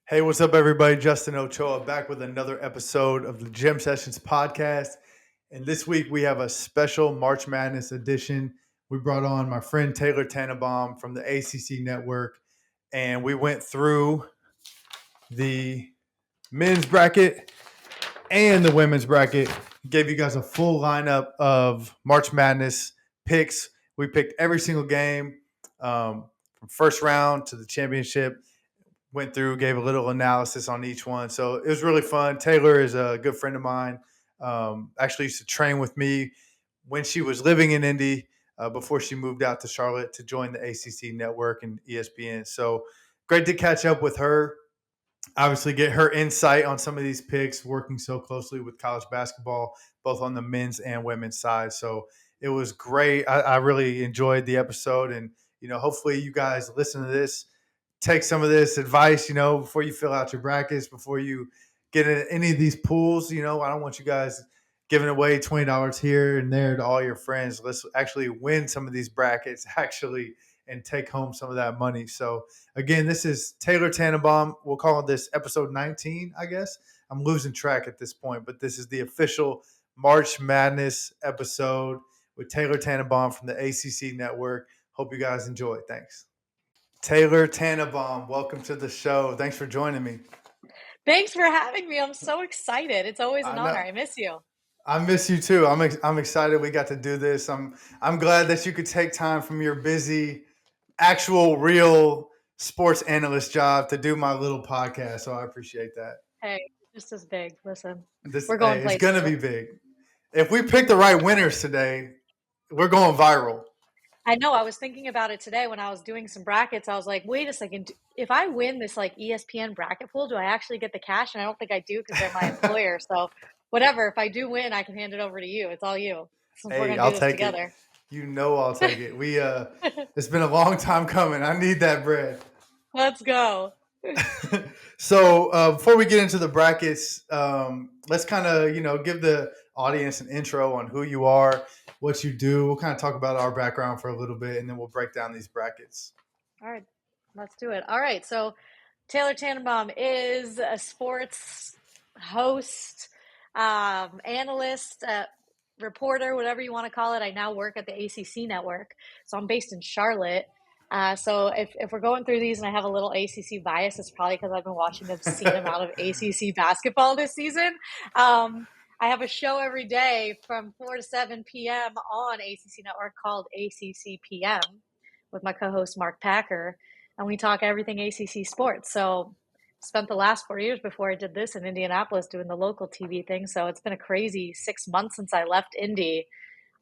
Hey, what's up, everybody? Justin Ochoa back with another episode of the Gym Sessions podcast. And this week we have a special March Madness edition. We brought on my friend Taylor Tannebaum from the ACC Network, and we went through the men's bracket and the women's bracket. Gave you guys a full lineup of March Madness picks. We picked every single game from first round to the championship. Went through, gave a little analysis on each one. So it was really fun. Taylor is a good friend of mine. Actually used to train with me when she was living in Indy before she moved out to Charlotte to join the ACC Network and ESPN. So great to catch up with her. Obviously, get her insight on some of these picks, working so closely with college basketball, both on the men's and women's side. So it was great. I really enjoyed the episode. And, hopefully you guys listen to this, take some of this advice, before you fill out your brackets, before you get in any of these pools. I don't want you guys giving away $20 here and there to all your friends. Let's actually win some of these brackets, and take home some of that money. So, again, this is Taylor Tannebaum. We'll call this episode 19, I guess. I'm losing track at this point, but this is the official March Madness episode with Taylor Tannebaum from the ACC Network. Hope you guys enjoy. Thanks. Taylor Tannebaum, welcome to the show. Thanks for joining me. Thanks for having me. I'm so excited. It's always an honor. I miss you. I miss you too. I'm excited we got to do this. I'm glad that you could take time from your busy, actual, real sports analyst job to do my little podcast. So I appreciate that. Hey, just as big. Listen, we're going places. It's going to be big. If we pick the right winners today, we're going viral. I know. I was thinking about it today when I was doing some brackets. I was like, wait a second. If I win this ESPN bracket pool, do I actually get the cash? And I don't think I do because they're my employer. So whatever. If I do win, I can hand it over to you. It's all you. Since we're gonna do this together. I'll take it. It's been a long time coming. I need that bread. Let's go. So before we get into the brackets, let's kind of give the audience an intro on who you are, what you do. We'll kind of talk about our background for a little bit, and then we'll break down these brackets. All right, let's do it. All right, so Taylor Tannebaum is a sports host, analyst, reporter, whatever you want to call it. I now work at the ACC Network, so I'm based in Charlotte. So if we're going through these and I have a little ACC bias, it's probably because I've been watching an obscene amount of ACC basketball this season. I have a show every day from 4 to 7 p.m. on ACC Network called ACC PM with my co-host Mark Packer, and we talk everything ACC sports. So spent the last 4 years before I did this in Indianapolis doing the local TV thing. So it's been a crazy 6 months since I left Indy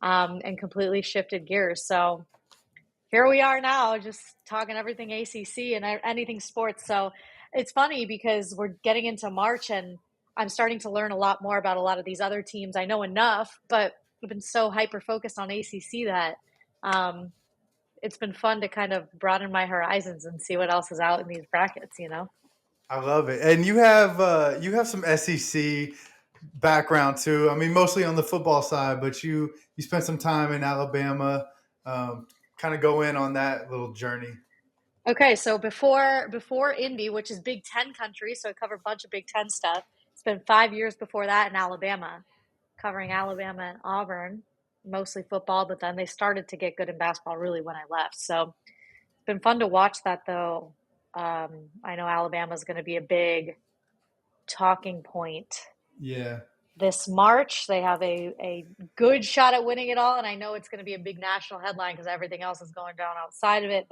and completely shifted gears. So here we are now just talking everything ACC and anything sports. So it's funny because we're getting into March and I'm starting to learn a lot more about a lot of these other teams. I know enough, but I've been so hyper-focused on ACC that it's been fun to kind of broaden my horizons and see what else is out in these brackets, I love it. And you have some SEC background too. I mean, mostly on the football side, but you spent some time in Alabama. Kind of go in on that little journey. Okay, so before Indy, which is Big Ten country, so I cover a bunch of Big Ten stuff. It's been 5 years before that in Alabama, covering Alabama and Auburn, mostly football, but then they started to get good in basketball really when I left. So it's been fun to watch that, though. I know Alabama's going to be a big talking point. Yeah. This March, they have a good shot at winning it all, and I know it's going to be a big national headline because everything else is going down outside of it.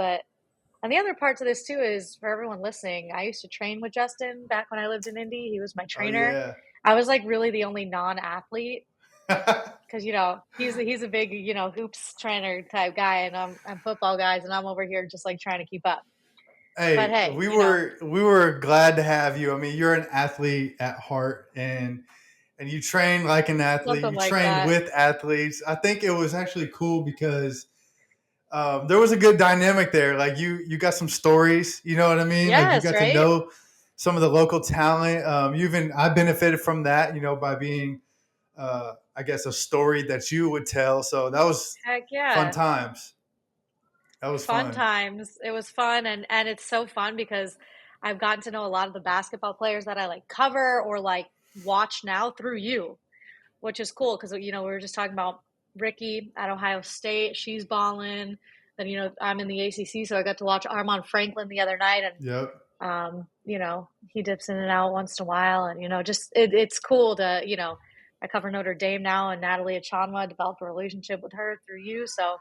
And the other part to this, too, is for everyone listening, I used to train with Justin back when I lived in Indy. He was my trainer. Oh, yeah. I was really the only non-athlete because, he's a big, hoops trainer type guy, and I'm football guys, and I'm over here just trying to keep up. Hey, we were glad to have you. I mean, you're an athlete at heart, and you train like an athlete. Something you train with athletes. I think it was actually cool because there was a good dynamic there. You got some stories. You know what I mean? Yes, you got to know some of the local talent. I benefited from that. By being, I guess, a story that you would tell. So that was fun times. That was fun times. It was fun, and it's so fun because I've gotten to know a lot of the basketball players that I like cover or like watch now through you, which is cool because, we were just talking about Ricky at Ohio State. She's balling. Then, I'm in the ACC, so I got to watch Armand Franklin the other night. And, Yep. he dips in and out once in a while. And, just it's cool to, I cover Notre Dame now, and Natalie Achanwa developed a relationship with her through you. So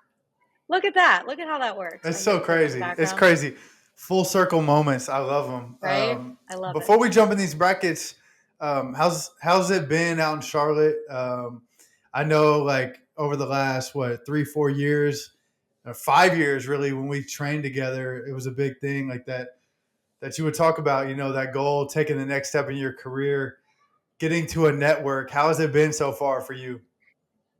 look at that. Look at how that works. It's so crazy. It's Background, crazy. Full circle moments. I love them. right? I love Before it. we jump in these brackets, how's it been out in Charlotte? I know like over the last 3-4 years, 5 years really, when we trained together, it was a big thing like that you would talk about. That goal, taking the next step in your career, getting to a network. How has it been so far for you?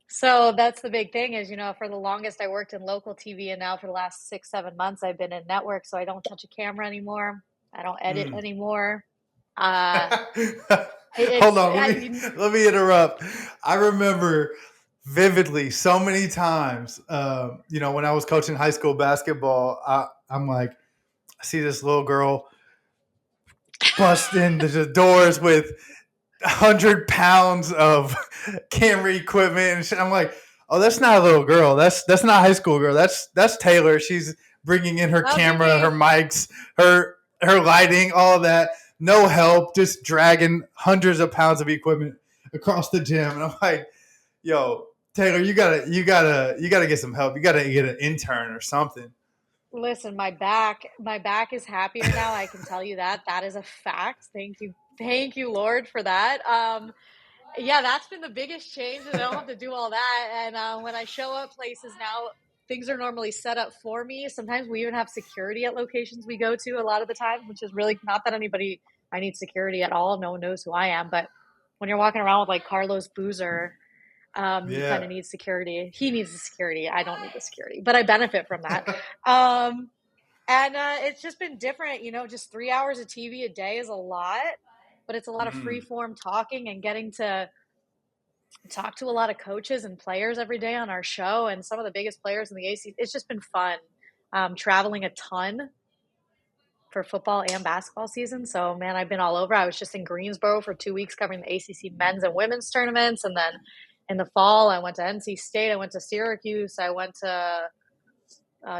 So that's the big thing is, for the longest I worked in local TV, and now for the last 6-7 months I've been in network. So I don't touch a camera anymore. I don't edit anymore. Hold on, let me interrupt. I remember vividly so many times, when I was coaching high school basketball, I'm like, I see this little girl bust into the doors with 100 pounds of camera equipment and shit. I'm like, oh, that's not a little girl. That's not a high school girl. That's Taylor. She's bringing in her camera, her mics, her lighting, all that. No help, just dragging hundreds of pounds of equipment across the gym. And I'm like, yo, Taylor, you gotta get some help. You gotta get an intern or something. Listen, my back is happier now. I can tell you that. That is a fact. Thank you, Lord, for that. Yeah, that's been the biggest change, and I don't have to do all that. And when I show up places now, things are normally set up for me. Sometimes we even have security at locations we go to a lot of the time, which is really not that I need security at all. No one knows who I am. But when you're walking around with like Carlos Boozer, you kind of need security. He needs the security. I don't need the security, but I benefit from that. And it's just been different. Just 3 hours of TV a day is a lot, but it's a lot of free form talking and getting to talk to a lot of coaches and players every day on our show, and some of the biggest players in the ACC. It's just been fun. Traveling a ton for football and basketball season. So, man, I've been all over. I was just in Greensboro for 2 weeks covering the ACC men's and women's tournaments. And then in the fall, I went to NC State. I went to Syracuse. I went to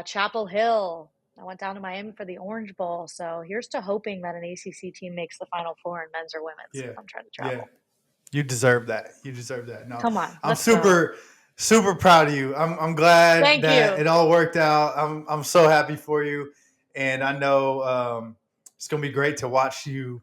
Chapel Hill. I went down to Miami for the Orange Bowl. So here's to hoping that an ACC team makes the Final Four in men's or women's. Yeah. I'm trying to travel. Yeah. You deserve that. No, come on. I'm super proud of you. I'm glad that it all worked out. I'm so happy for you. And I know it's going to be great to watch you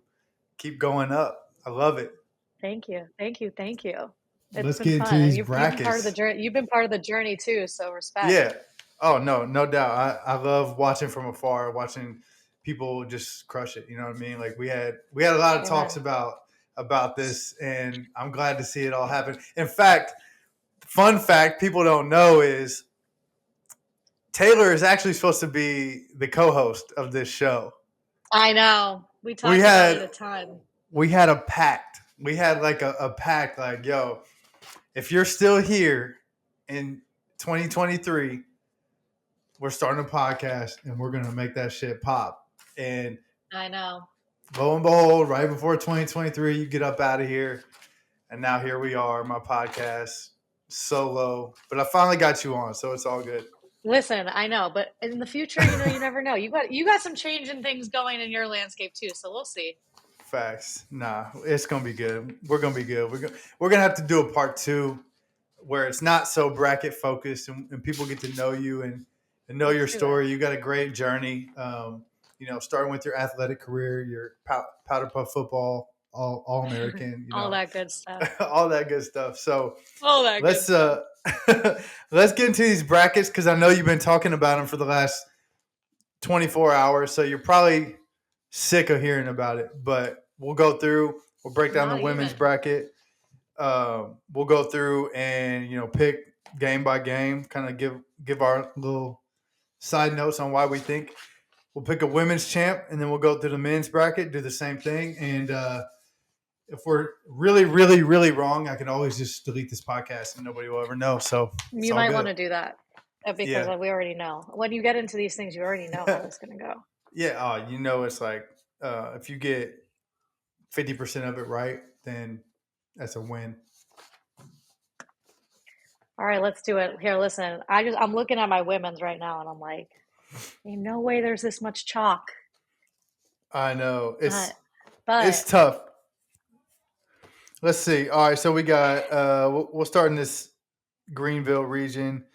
keep going up. I love it. Thank you. Let's get into these brackets. You've been part of the journey too, so respect. Yeah. Oh, no doubt. I love watching from afar, watching people just crush it. You know what I mean? Like we had a lot of talks about this, and I'm glad to see it all happen. In fact, fun fact people don't know is Taylor is actually supposed to be the co-host of this show. I know. We talked about it a ton. We had a pact. We had like a pact like, yo, if you're still here in 2023, we're starting a podcast and we're going to make that shit pop. And I know. Lo and behold, right before 2023, you get up out of here. And now here we are, my podcast, solo. But I finally got you on, so it's all good. Listen, I know, but in the future, you never know. You got some changing things going in your landscape too, so we'll see. Facts. Nah, it's gonna be good. We're gonna be good. We're gonna have to do a part 2 where it's not so bracket focused and people get to know you and know your story. You got a great journey. Starting with your athletic career, your powder puff football, all American, all that good stuff. all that good stuff. So let's let's get into these brackets because I know you've been talking about them for the last 24 hours. So you're probably sick of hearing about it, but we'll go through. We'll break down the women's bracket. We'll go through and pick game by game, kind of give our little side notes on why we think. We'll pick a women's champ, and then we'll go through the men's bracket, do the same thing. And if we're really, really, really wrong, I can always just delete this podcast and nobody will ever know. So you might want to do that because we already know. When you get into these things, you already know how it's going to go. Yeah. It's like If you get 50% of it right, then that's a win. All right, let's do it. Here, listen. I'm looking at my women's right now, and I'm like, ain't no way there's this much chalk. I know But it's tough. Let's see. All right, so we got we'll start in this Greenville region.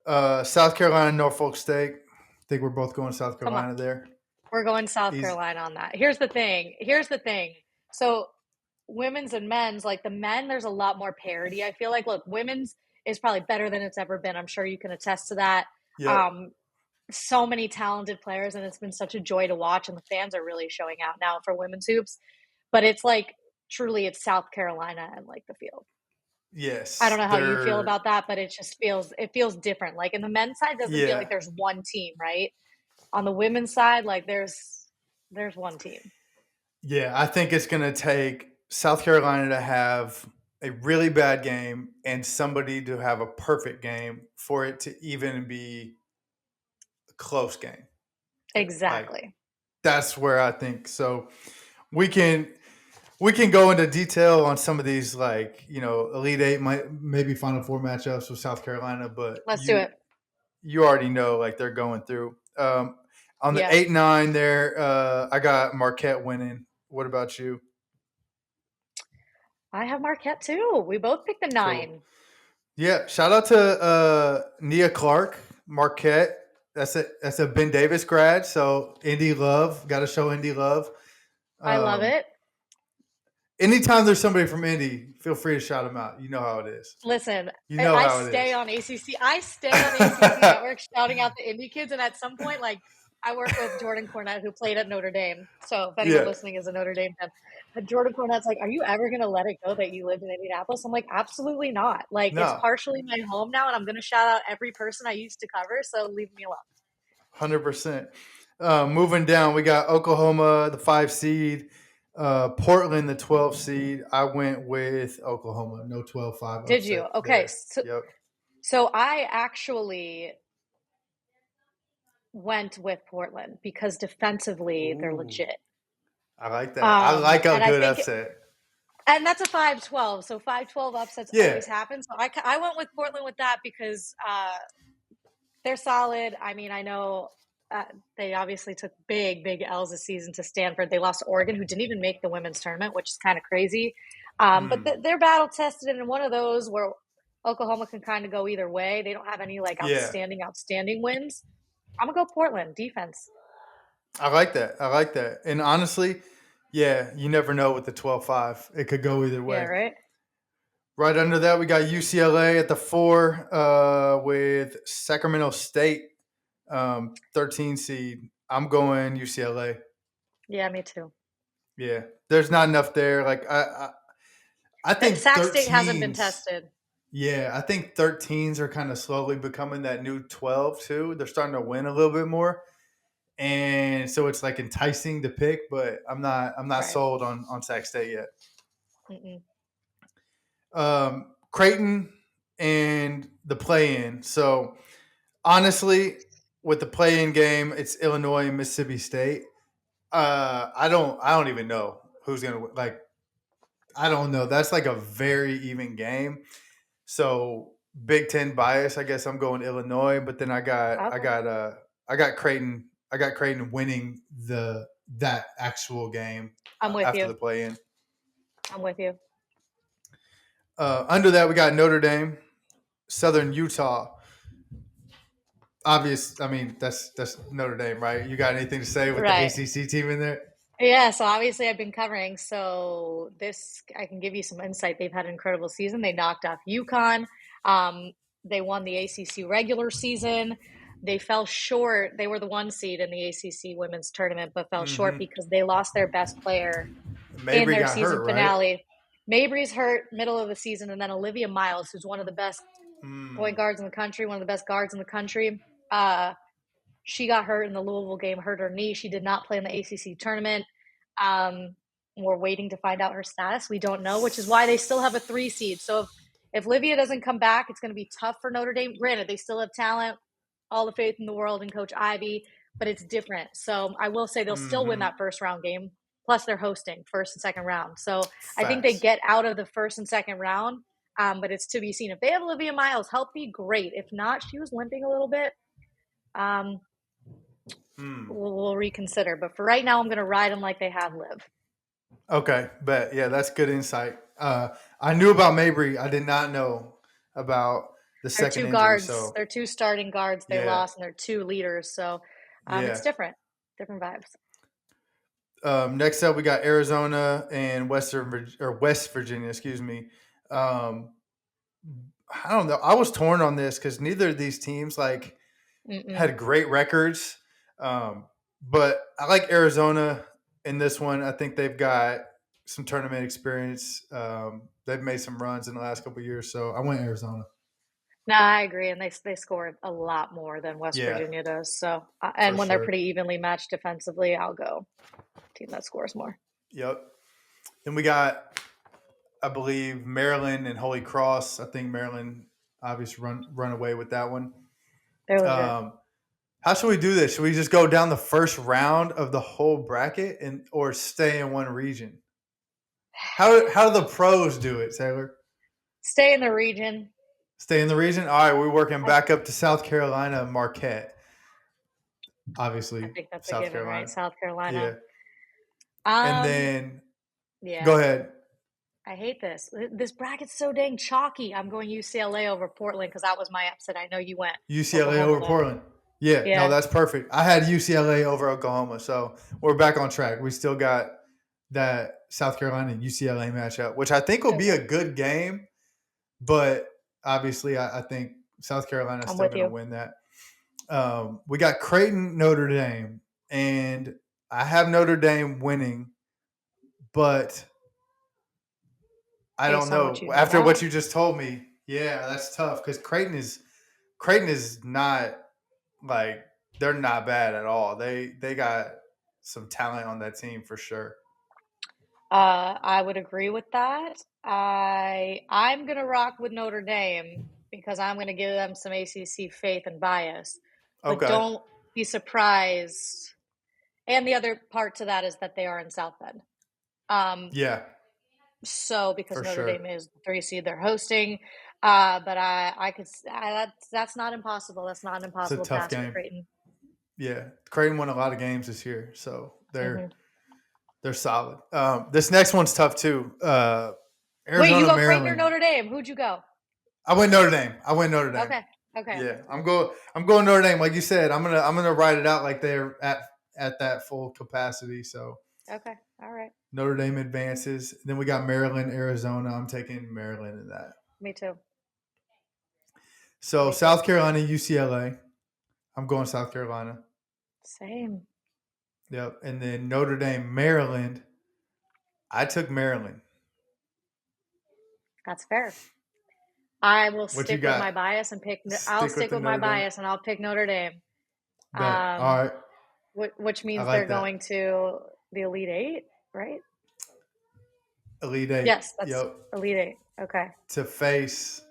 South Carolina, Norfolk State. I think we're both going South come on, Carolina there. we're going South Easy. Carolina on that. Here's the thing. So women's and men's, like the men, there's a lot more parity. I feel like, look, women's is probably better than it's ever been. I'm sure you can attest to that. Yep. So many talented players, and it's been such a joy to watch, and the fans are really showing out now for women's hoops. But it's like truly it's South Carolina and like the field. Yes. I don't know how you feel about that, but it feels different. Like in the men's side, it doesn't feel like there's one team, right? On the women's side, like there's one team. Yeah, I think it's going to take South Carolina to have a really bad game and somebody to have a perfect game for it to even be a close game. Exactly. Like, that's where I think so. We can go into detail on some of these, like, Elite Eight, maybe Final Four matchups with South Carolina, but let's do it. You already know, like, they're going through. On the 8-9 there, I got Marquette winning. What about you? I have Marquette too. We both picked the 9. Cool. Yeah, shout out to Nia Clark, Marquette. That's a Ben Davis grad, so Indy love. Got to show Indy love. I love it. Anytime there's somebody from Indy, feel free to shout them out. You know how it is. Listen, I stay on ACC. I stay on ACC Network shouting out the Indy kids, and at some point, like, I work with Jordan Cornette, who played at Notre Dame. So if anyone listening is a Notre Dame fan, but Jordan Cornette's like, are you ever going to let it go that you lived in Indianapolis? I'm like, absolutely not. Like, It's partially my home now, and I'm going to shout out every person I used to cover, so leave me alone. 100%. Moving down, we got Oklahoma, the 5 seed. Portland, the 12 seed. I went with Oklahoma. No 12-5. Did you? Okay. So I actually went with Portland because defensively they're legit. I like that. I like a good upset. And that's a 5-12. So 5-12 upsets always happen. So I went with Portland with that because they're solid. I mean, I know they obviously took big L's this season to Stanford. They lost to Oregon, who didn't even make the women's tournament, which is kind of crazy. But they're battle tested, and one of those where Oklahoma can kind of go either way. They don't have any like outstanding wins. I'm gonna go Portland defense. I like that. And honestly, you never know with the 12-5. It could go either way. Yeah, right. Right under that, we got UCLA at the 4 with Sacramento State, 13 seed. I'm going UCLA. Yeah, me too. Yeah, there's not enough there. Like I think Sac State hasn't been tested. Yeah, I think 13s are kind of slowly becoming that new 12 too. They're starting to win a little bit more, and so it's like enticing to pick. But I'm not sold on Sac State yet. Creighton and the play-in. So honestly, with the play-in game, it's Illinois and Mississippi State. I don't even know who's gonna like. I don't know. That's like a very even game. So Big Ten bias. I guess I'm going Illinois, but then I got Creighton. I got Creighton winning that actual game. I'm with after you. The play-in. I'm with you. Under that, we got Notre Dame, Southern Utah. Obvious. I mean, that's Notre Dame, right? You got anything to say with the ACC team in there? Yeah, so obviously I've been covering. So I can give you some insight. They've had an incredible season. They knocked off UConn. They won the ACC regular season. They fell short. They were the 1 seed in the ACC women's tournament, but fell short because they lost their best player in their season finale. Right? Mabry's hurt middle of the season, and then Olivia Miles, who's one of the best point guards in the country, one of the best guards in the country. She got hurt in the Louisville game, hurt her knee. She did not play in the ACC tournament. We're waiting to find out her status. We don't know, which is why they still have a 3 seed. So if Livia doesn't come back, it's going to be tough for Notre Dame. Granted, they still have talent, all the faith in the world in Coach Ivy, but it's different. So I will say they'll still win that first round game. Plus, they're hosting first and second round. So I think they Facts. get out of the first and second round, but it's to be seen. If they have Olivia Miles healthy, great. If not, she was limping a little bit. We'll reconsider. But for right now, I'm going to ride them like they have Liv. Okay, but yeah, that's good insight. I knew about Mabry. I did not know about the They're second two injury. guards. So They're two starting guards they yeah. lost, and they're two leaders. So it's different vibes. Next up, we got Arizona and West Virginia. Excuse me. I don't know. I was torn on this because neither of these teams had great records. But I like Arizona in this one. I think they've got some tournament experience. They've made some runs in the last couple of years, so I went Arizona. No, I agree, and they score a lot more than West Virginia does. So, and when they're pretty evenly matched defensively, I'll go team that scores more. Yep. Then we got, I believe, Maryland and Holy Cross. I think Maryland obviously run away with that one. How should we do this? Should we just go down the first round of the whole bracket or stay in one region? How do the pros do it, Taylor? Stay in the region. Stay in the region? All right, we're working back up to South Carolina, Marquette. Obviously, I think that's South a given, Carolina. right? South Carolina. Yeah. And then, go ahead. I hate this. This bracket's so dang chalky. I'm going UCLA over Portland because that was my upset. I know you went UCLA over Portland. Yeah, no, that's perfect. I had UCLA over Oklahoma, so we're back on track. We still got that South Carolina and UCLA matchup, which I think will be a good game, but obviously I think South Carolina is still going to win that. We got Creighton, Notre Dame, and I have Notre Dame winning, but I don't know. After what you just told me, yeah, that's tough because Creighton is not like they're not bad at all. They got some talent on that team for sure. I would agree with that. I'm gonna rock with Notre Dame because I'm gonna give them some ACC faith and bias. But don't be surprised. And the other part to that is that they are in South Bend. Yeah. So because Notre Dame is the 3 seed, they're hosting. But I could that's not impossible. That's not an impossible task for Creighton. Yeah, Creighton won a lot of games this year, so they're solid. This next one's tough too. Arizona, wait, you go Maryland. Creighton or Notre Dame? Who'd you go? I went Notre Dame. Okay. Yeah, I'm going Notre Dame. Like you said, I'm gonna ride it out like they're at that full capacity. So okay, all right. Notre Dame advances. Then we got Maryland, Arizona. I'm taking Maryland in that. Me too. So South Carolina, UCLA. I'm going South Carolina. Same. Yep. And then Notre Dame, Maryland. I took Maryland. That's fair. I will stick with my bias and pick. I'll stick with my bias and I'll pick Notre Dame. All right. Which means they're going to the Elite Eight, right? Elite Eight. Yes, that's Elite Eight. Okay. To face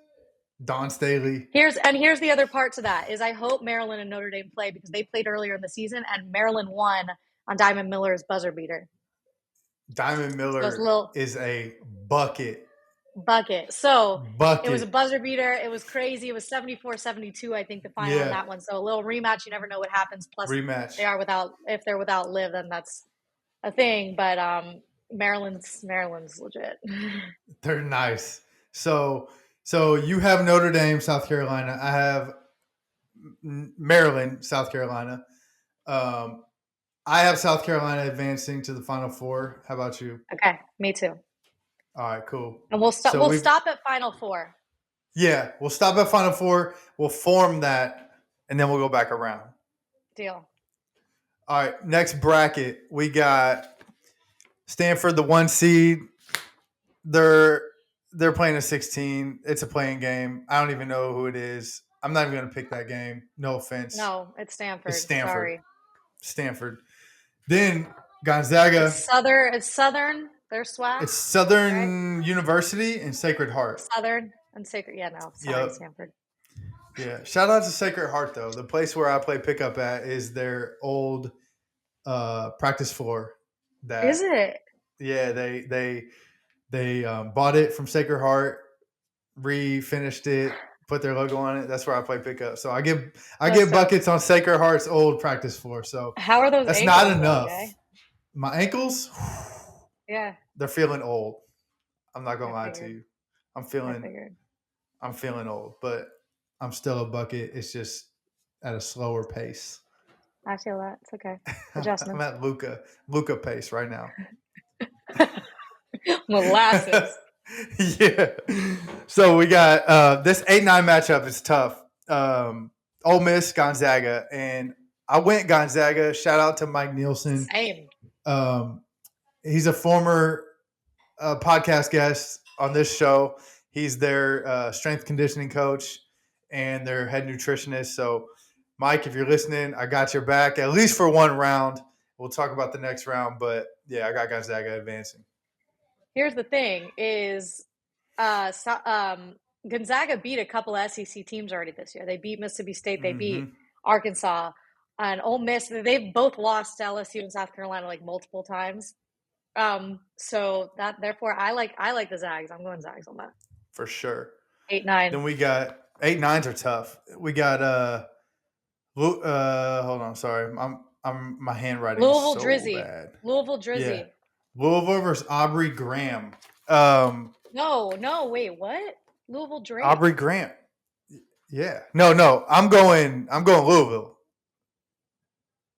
Dawn Staley. Here's the other part to that is I hope Maryland and Notre Dame play because they played earlier in the season and Maryland won on Diamond Miller's buzzer beater. Diamond Miller is a bucket. So it was a buzzer beater. It was crazy. It was 74-72, I think, the final on that one. So a little rematch. You never know what happens. Plus, rematch. If they're without Liv, then that's a thing. But Maryland's legit. They're nice. So you have Notre Dame, South Carolina. I have Maryland, South Carolina. I have South Carolina advancing to the Final Four. How about you? Okay, me too. All right, cool. And we'll stop. We'll stop at Final Four. Yeah, we'll stop at Final Four. We'll form that, and then we'll go back around. Deal. All right, next bracket we got Stanford, the 1 seed. They're playing a 16. It's a playing game. I don't even know who it is. I'm not even going to pick that game. No offense. No, it's Stanford. Sorry. Stanford. Then Gonzaga. It's Southern. They're SWAC. It's Southern University and Sacred Heart. Southern and Sacred. Yeah, no. Sorry, Stanford. Yeah. Shout out to Sacred Heart though. The place where I play pickup at is their old practice floor. Is That it? yeah, they bought it from Sacred Heart, refinished it, put their logo on it. That's where I play pickup. So I That's get dope. buckets on Sacred Heart's old practice floor. So How are those that's not ankles though, enough. Jay? My ankles, Yeah, they're feeling old. I'm not I gonna lie to figured. you. I'm I feeling figured. I'm feeling old, but I'm still a bucket. It's just at a slower pace. I feel that. It's okay. I'm Adjustments. at Luca pace right now. Molasses. Yeah. So we got this 8-9 matchup is tough. Ole Miss Gonzaga, and I went Gonzaga. Shout out to Mike Nielsen. Same. Um, he's a former podcast guest on this show. He's their strength conditioning coach and their head nutritionist. So, Mike, if you're listening, I got your back at least for one round. We'll talk about the next round, but yeah, I got Gonzaga advancing. Here's the thing: is Gonzaga beat a couple SEC teams already this year. They beat Mississippi State. They beat Mm-hmm. Arkansas and Ole Miss. They've both lost to LSU and South Carolina like multiple times. So that therefore I like the Zags. I'm going Zags on that. For sure. 8-9. Then we got 8-9s are tough. We got hold on, sorry. I'm my handwriting is Louisville so Drizzy. bad. Louisville Drizzy. Yeah. Louisville versus Aubrey Graham. No, wait, what? Louisville Drake. Aubrey Graham. Yeah. No. I'm going Louisville.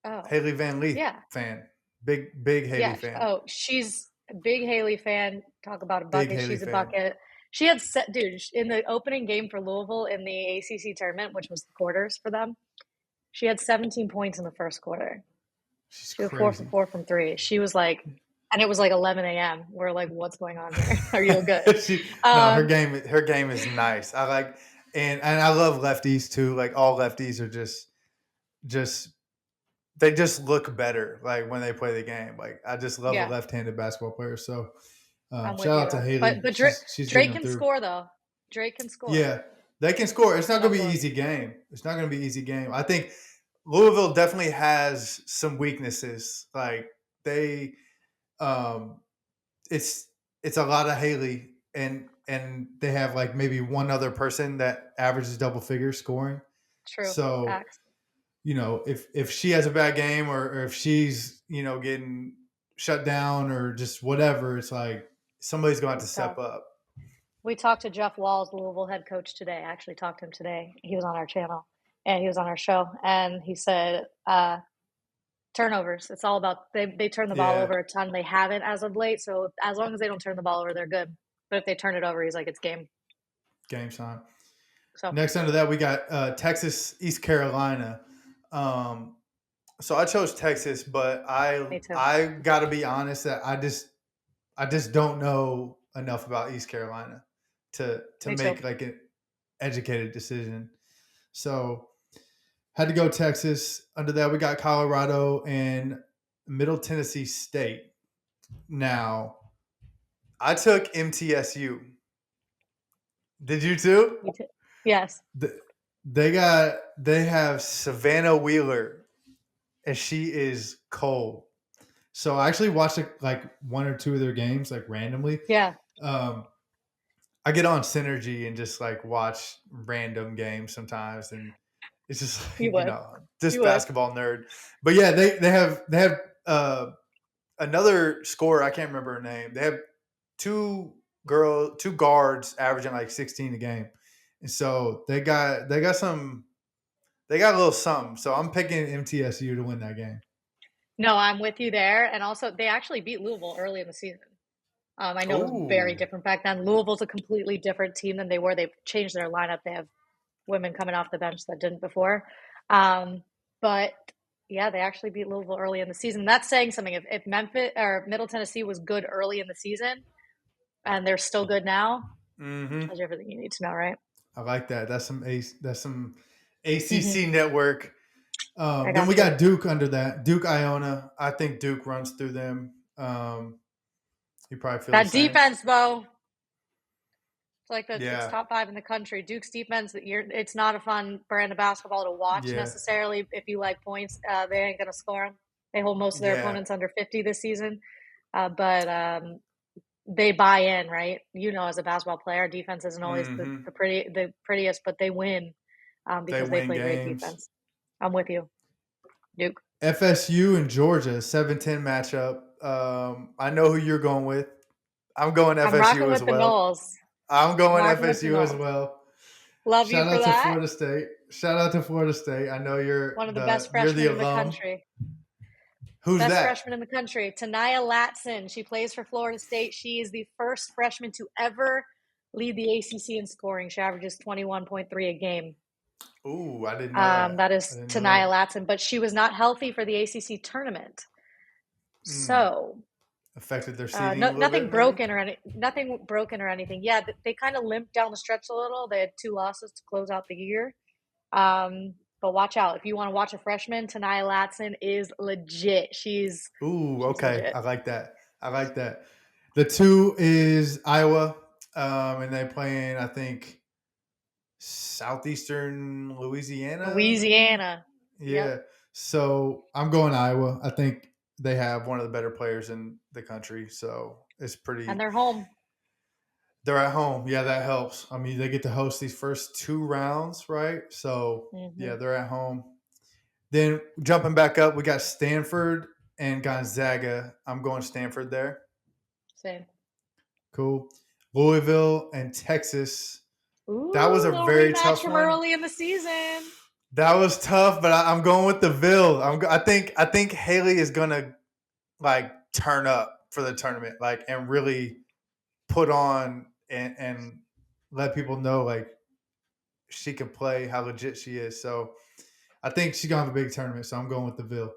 Oh. Haley Van Lee fan. Big Haley fan. Oh, she's a big Haley fan. Talk about a Big bucket. Haley She's a fan. bucket. She had dude in the opening game for Louisville in the ACC tournament, which was the quarters for them. She had 17 points in the first quarter. She was 4 for 4 from 3. She was like, and it was like 11 a.m. We're like, what's going on here? Are you good? No, her game is nice. I like, and I love lefties too. Like all lefties are just they just look better. Like when they play the game. Like I just love a left-handed basketball player. So shout out to Haley. But she's Drake can score though. Drake can score. Yeah, they can score. It's not going to be an easy game. It's not going to be an easy game. I think Louisville definitely has some weaknesses. Like they, it's a lot of Haley, and they have like maybe one other person that averages double figures scoring. True. So, Facts. If she has a bad game or if she's getting shut down or just whatever, it's like somebody's going to have to step up. We talked to Jeff Walls, Louisville head coach, today. I actually talked to him today. He was on our channel and he was on our show. And he said turnovers. It's all about they turn the ball over a ton. They haven't as of late. So as long as they don't turn the ball over, they're good. But if they turn it over, he's like, it's game time. So next under that, we got Texas, East Carolina. So I chose Texas, but I got to be honest that I just don't know enough about East Carolina to make like an educated decision. So had to go Texas. Under that, we got Colorado and Middle Tennessee State. Now, I took MTSU. Did you too? Me too. Yes. They have Savannah Wheeler, and she is cold. So I actually watched like one or two of their games like randomly. Yeah. I get on Synergy and just like watch random games sometimes, and it's just basketball nerd. But yeah, they have another scorer. I can't remember her name. They have two guards averaging like 16 a game, and so they got a little something. So I'm picking MTSU to win that game. No, I'm with you there. And also, they actually beat Louisville early in the season. I know it was very different back then. Louisville's a completely different team than they were. They've changed their lineup. They have women coming off the bench that didn't before. But yeah, they actually beat Louisville early in the season. That's saying something. If Memphis or Middle Tennessee was good early in the season and they're still good now, that's everything you need to know, right? I like that. That's some ACC Network. Then we got Duke under that. Duke Iona. I think Duke runs through them. You probably feel that defense, though. It's Yeah. top 5 in the country. Duke's defense, it's not a fun brand of basketball to watch Yeah. necessarily. If you like points, they ain't going to score them. They hold most of their Yeah. opponents under 50 this season. But they buy in, right? As a basketball player, defense isn't always Mm-hmm. the prettiest, but they win They because they win play great games. defense. I'm with you, Duke. FSU and Georgia, 7-10 matchup. I know who you're going with. I'm going I'm rocking FSU as with the well. Knowles. I'm I'm going rocking with the FSU as Knowles. well. Love you Shout for out to that. Florida State. Shout out to Florida State. I know One of the best you're the freshmen in the alum. country. Who's Best that? freshman in the country, Tanaya Latson. She plays for Florida State. She is the first freshman to ever lead the ACC in scoring. She averages 21.3 a game. Ooh, I didn't know that. That I is didn't know Tanaya that. Latson, but she was not healthy for the ACC tournament. So affected their seeding a little nothing bit, maybe? nothing broken or anything. Yeah, they kind of limped down the stretch a little. They had 2 losses to close out the year. But watch out. If you want to watch a freshman, Tanaya Latson is legit. She's Okay. legit. I like that. I like that. The 2 is Iowa, and they're playing, I think, southeastern Louisiana, maybe? Louisiana. Yep. Yeah. So I'm going Iowa. I think they have one of the better players in the country. So it's And pretty. they're home. They're at home. Yeah, that helps. I mean, they get to host these first 2 rounds, right? So Mm-hmm. yeah, they're at home. Then jumping back up, we got Stanford and Gonzaga. I'm going Stanford there. Same. Cool. Louisville and Texas. That was Ooh, a little very rematch tough from one. early in the season. That was tough, but I'm going with the Ville. I think Haley is gonna like turn up for the tournament, like, and really put on and let people know like she can play, how legit she is. So I think she's gonna have a big tournament. So I'm going with the Ville.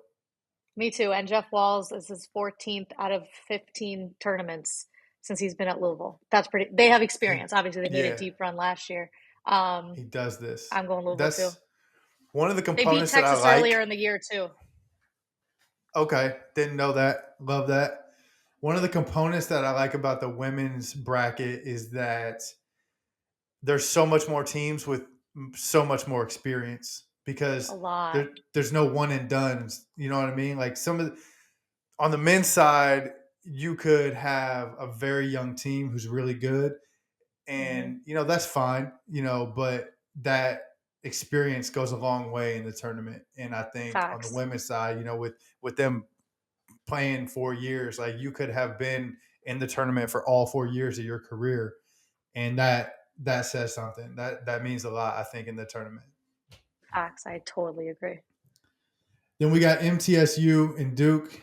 Me too. And Jeff Walls is his 14th out of 15 tournaments since he's been at Louisville. That's pretty. They have He, experience. Obviously, they made a yeah, deep run last year. he does this. I'm going Louisville too. That's one of the They beat components that I Texas earlier like. in the year too. Okay, didn't know that. Love that. One of the components that I like about the women's bracket is that there's so much more teams with so much more experience A because lot. there's no one and dones. You know what I mean? Like on the men's side, you could have a very young team who's really good, Mm-hmm. and that's fine. But that experience goes a long way in the tournament. And I think on the Facts. women's side, with them playing 4 years, like you could have been in the tournament for all 4 years of your career, and that says something. That means a lot, I think, in the tournament. Facts. I totally agree. Then we got MTSU and Duke.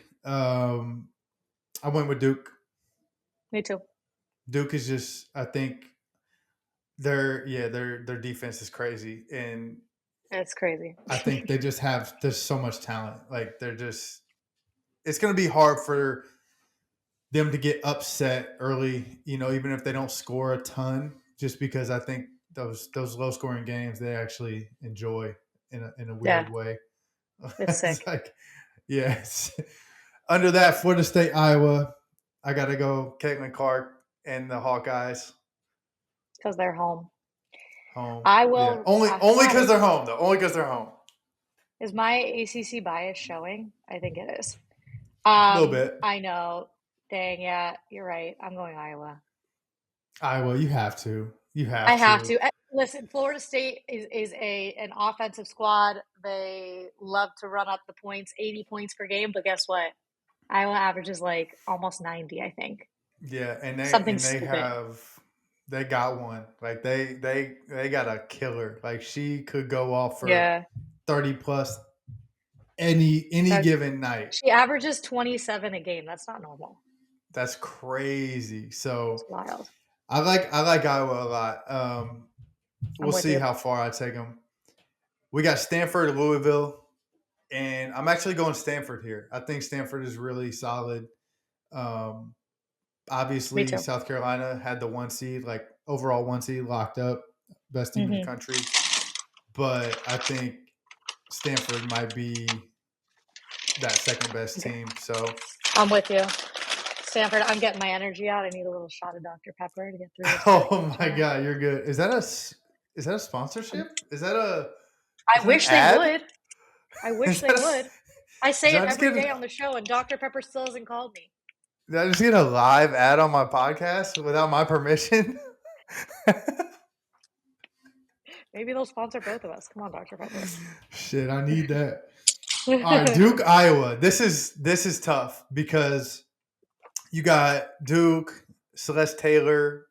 I went with Duke. Me too. Duke is just, I think, their defense is crazy, and It's crazy. I think they just have there's so much talent. Like it's going to be hard for them to get upset early. Even if they don't score a ton, just because I think those low scoring games they actually enjoy in a Yeah, weird way. it's It's sick like, yes. Under that, Florida State, Iowa, I got to go Caitlin Clark and the Hawkeyes because they're home. home. I Yeah, will. only because they're home though. Only because they're home. Is my ACC bias showing? I think it is. A little bit. I know. Dang, yeah, you're right. I'm going Iowa. Iowa, you have to. You I have have to. to. Listen, Florida State is an offensive squad. They love to run up the points, 80 points per game, but guess what? Iowa averages like almost 90, I think. Yeah, and Something they stupid. got one. Like they got a killer. Like she could go off for Yeah. 30 plus any That given night. she averages 27 a game. That's not normal. That's crazy. It's So wild. I like Iowa a lot. I'm We'll with see you. how far I take them. We got Stanford, Louisville, and I'm actually going Stanford here. I think Stanford is really solid. Um, Me Obviously, too. South Carolina had the 1 seed, like overall 1 seed locked up, best team in the Hmm. country. But I think Stanford might be that second best team. So I'm with you. Stanford, I'm getting my energy out. I need a little shot of Dr. Pepper to get through this. Oh my God, you're good. Is that a sponsorship? Is that I an wish they ad? would. I wish Is they that would. I did say it I just every get day on the show, and Dr. Pepper still hasn't called me. did I just get a live ad on my podcast without my permission? Maybe they'll sponsor both of us. Come on, Dr. Pepper. Shit, I need that. All right, Duke, Iowa. This is tough because you got Duke, Celeste Taylor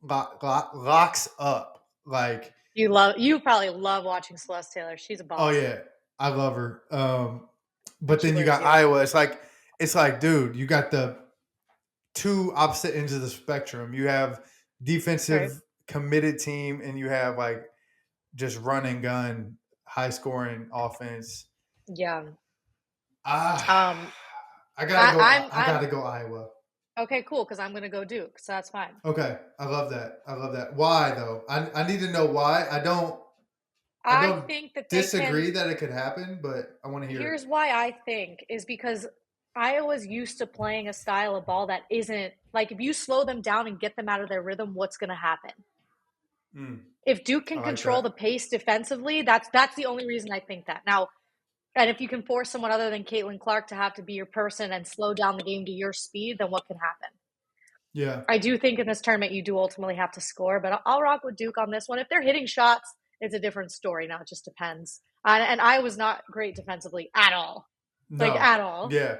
locks up. Like, you probably love watching Celeste Taylor. She's a oh boss. yeah, I love her. And But she then you wears got you. Iowa. It's like, dude, you got the two opposite ends of the spectrum. You have defensive Right. committed team, and you have like just run and gun, high scoring offense. Yeah. Ah, I gotta go. I I'm gotta go Iowa. okay, cool, because I'm gonna go Duke, so that's fine. Okay, I love that. I love that. Why though? I need to know why. I I don't think that they disagree can. that it could happen, but I want to hear it. Here's why I think is because Iowa's used to playing a style of ball that isn't like if you slow them down and get them out of their rhythm, what's going to happen? If Duke I can like control that. the pace defensively, that's the only reason I think that. Now, and if you can force someone other than Caitlin Clark to have to be your person and slow down the game to your speed, then what can happen? Yeah. I do think in this tournament you do ultimately have to score, but I'll rock with Duke on this one. If they're hitting shots, it's a different story. Now it just depends. And I was not great defensively at all, like No. at all. Yeah.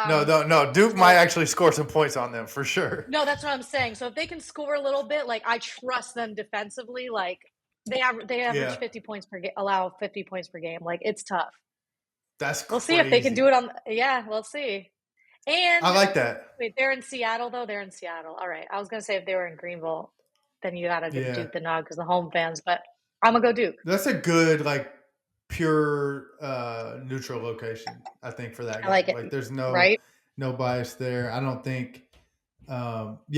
No. Duke might So actually score some points on them for sure. no, that's what I'm saying. So if they can score a little bit, like I trust them defensively. Like they average Yeah. 50 points per game, allow 50 points per game. Like it's tough. That's We'll see crazy. if they can do it on. Yeah, we'll see. And I like that. wait, they're in Seattle though. They're in Seattle. All right. I was gonna say if they were in Greenville, then you gotta give Yeah. Duke the nod because the home fans. But I'm gonna go Duke. That's a good like pure neutral location, I think, for that I game. like it. Like there's Right? no bias there. I don't think There I won't be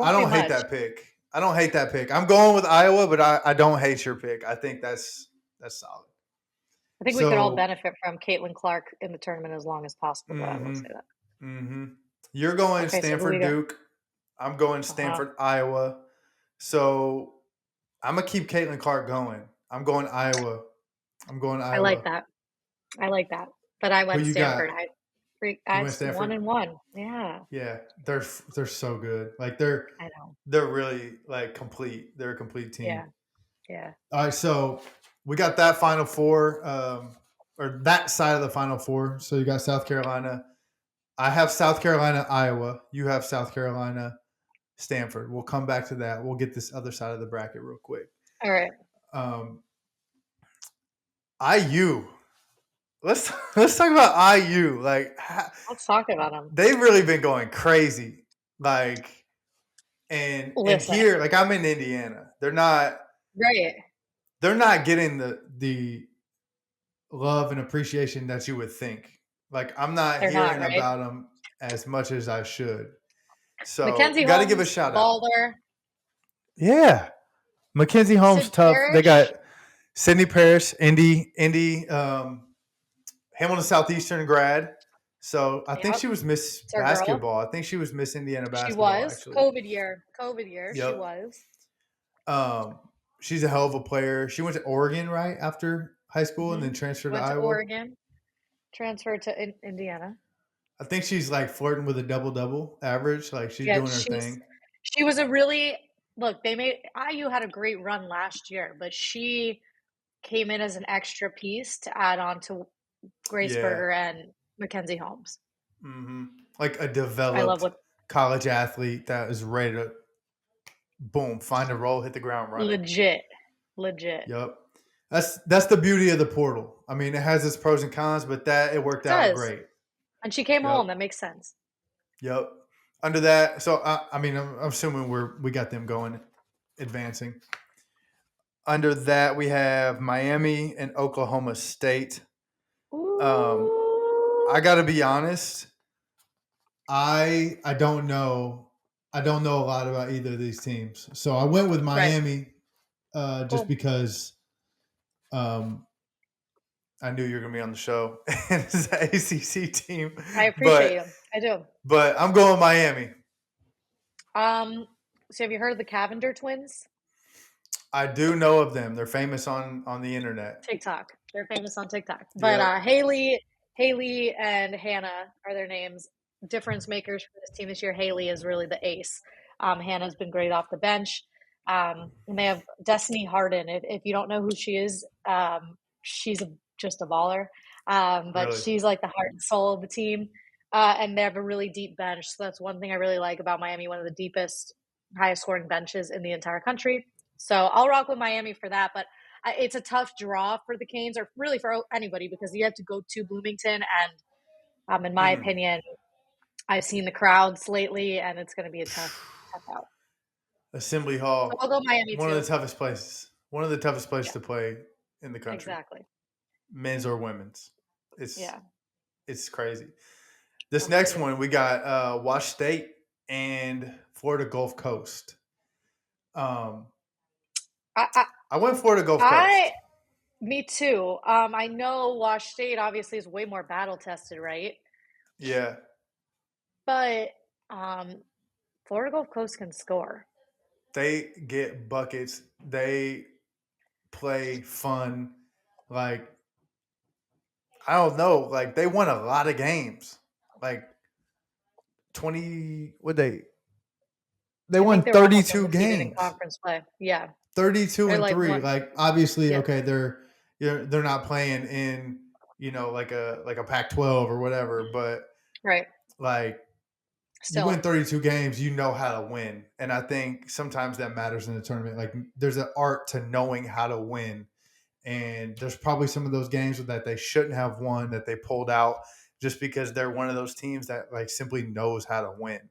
don't hate much. that pick. I don't hate that pick. I'm going with Iowa, but I don't hate your pick. I think that's solid. I think we could all benefit from Caitlin Clark in the tournament as long as possible. But I will say that. You're going Okay, so who we Stanford got? Duke. I'm going Stanford Iowa. So I'm gonna keep Caitlin Clark going. I'm going Iowa. I like that. But I Who went you Stanford. got? You I went Stanford. 1-1. Yeah. Yeah, they're so good. Like I know. they're really like complete. They're a complete team. Yeah. Yeah. All right, so we got that Final Four, or that side of the Final Four. So you got South Carolina. I have South Carolina, Iowa. You have South Carolina, Stanford. We'll come back to that. We'll get this other side of the bracket real quick. All right. IU. Let's talk about IU. Like, Let's talk about them. They've really been going crazy. Like, and here, like I'm in Indiana. They're not right. They're not getting the love and appreciation that you would think. Like I'm not hearing about them as much as I should. So Mackenzie got to Holmes, give a shout Balder. out. Yeah, Mackenzie Holmes, tough. Parrish. They got Sydney Parrish, Indy, Hamilton Southeastern grad. So I think she was Miss Basketball. I think she was Miss Indiana Basketball. She was. Actually. COVID year. Yep. She was. She's a hell of a player. She went to Oregon right after high school and then transferred to Iowa. Oregon, transferred to Indiana. I think she's like flirting with a double-double average. Like she's doing her thing. She was a really IU had a great run last year, but she came in as an extra piece to add on to Grace Berger and Mackenzie Holmes. Mm-hmm. Like a developed college athlete that is ready to boom, find a role, hit the ground running. Legit. Yep. That's the beauty of the portal. I mean, it has its pros and cons, but it worked out great. And she came home. That makes sense. Yep. Under that, so I mean, I'm assuming we got them going, advancing. Under that, we have Miami and Oklahoma State. I got to be honest. I don't know. I don't know a lot about either of these teams, so I went with Miami, just because. I I knew you were gonna be on the show. It's the ACC team, I appreciate but you. I do. I'm going Miami. So have you heard of the Cavender twins? I do know of them. They're famous on the internet. TikTok. They're famous on TikTok. But Yep. Haley and Hannah are their names. Difference makers for this team this year. Haley is really the ace. Hannah's been great off the bench. And they have Destiny Harden. If you don't know who she is, she's just a baller. But Really. she's like the heart and soul of the team. And they have a really deep bench. So that's one thing I really like about Miami, one of the deepest, highest scoring benches in the entire country. So I'll rock with Miami for that. But it's a tough draw for the Canes, or really for anybody, because you have to go to Bloomington. And in my opinion, I've seen the crowds lately, and it's going to be a tough out. Assembly Hall. So I'll go Miami One too. of the toughest places. One of the toughest places to play in the country. Exactly. Men's or women's. It's crazy. This Absolutely. next one, we got Wash State and Florida Gulf Coast. I went Florida Gulf Coast. Me too. I know Wash State obviously is way more battle tested, right? Yeah. But Florida Gulf Coast can score. They get buckets. They play fun. Like, I don't know. Like, they won a lot of games. Like, 20, what they won 32 games. Conference play. Yeah. 32 and 3. Like, obviously, yeah. okay, they're not playing in, like a Pac-12 or whatever, but right. Like, you win 32 games, you know how to win. And I think sometimes that matters in the tournament. Like, there's an art to knowing how to win. And there's probably some of those games that they shouldn't have won that they pulled out just because they're one of those teams that like simply knows how to win.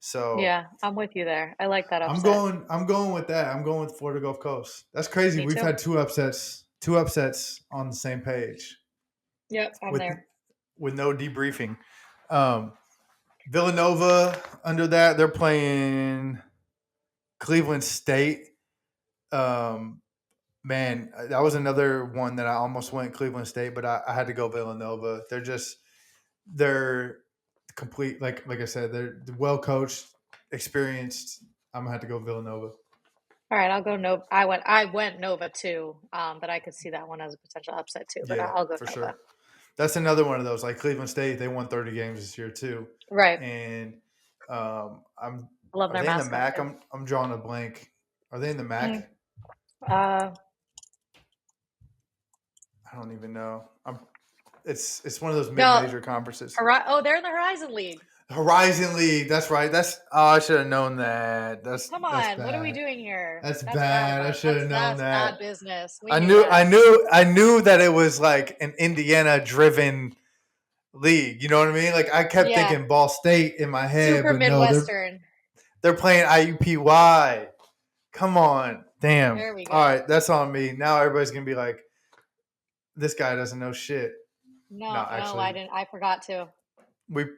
So yeah, I'm with you there. I like that upset. I'm going with that. I'm going with Florida Gulf Coast. That's crazy. We've had two upsets on the same page. Yep, I'm there. With no debriefing. Villanova under that, they're playing Cleveland State. Man, that was another one that I almost went Cleveland State, but I had to go Villanova. They're complete. Like I said, they're well coached, experienced. I'm gonna have to go Villanova. All right, I'll go Nova. I went Nova too, but I could see that one as a potential upset too. But I'll go for Nova. Sure. That's another one of those. Like Cleveland State, they won 30 games this year too. Right. And I love their mascot. In the MAC? too. I'm drawing a blank. Are they in the MAC? I don't even know. It's one of those mid-major conferences. They're in the Horizon League. Horizon League. That's right. I should have known that. Come on. What are we doing here? That's bad. I should have known that. That's bad business. I knew that it was like an Indiana-driven league. You know what I mean? Like I kept thinking Ball State in my head, Super but Midwestern. No, they're playing IUPUI. Come on, damn. There we go. All right, that's on me. Now everybody's gonna be like, this guy doesn't know shit. No, I didn't. I forgot to.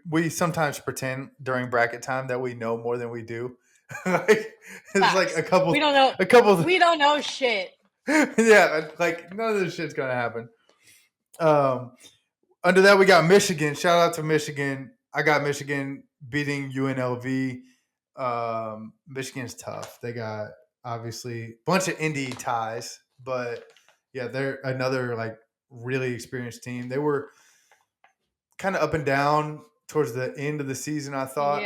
We sometimes pretend during bracket time that we know more than we do. Like it's like a couple. We don't know. A couple. We don't know shit. Yeah, like none of this shit's gonna happen. Under that we got Michigan. Shout out to Michigan. I got Michigan beating UNLV. Michigan's tough. They got obviously a bunch of Indy ties, but yeah, they're another like really experienced team. They were kind of up and down towards the end of the season, I thought,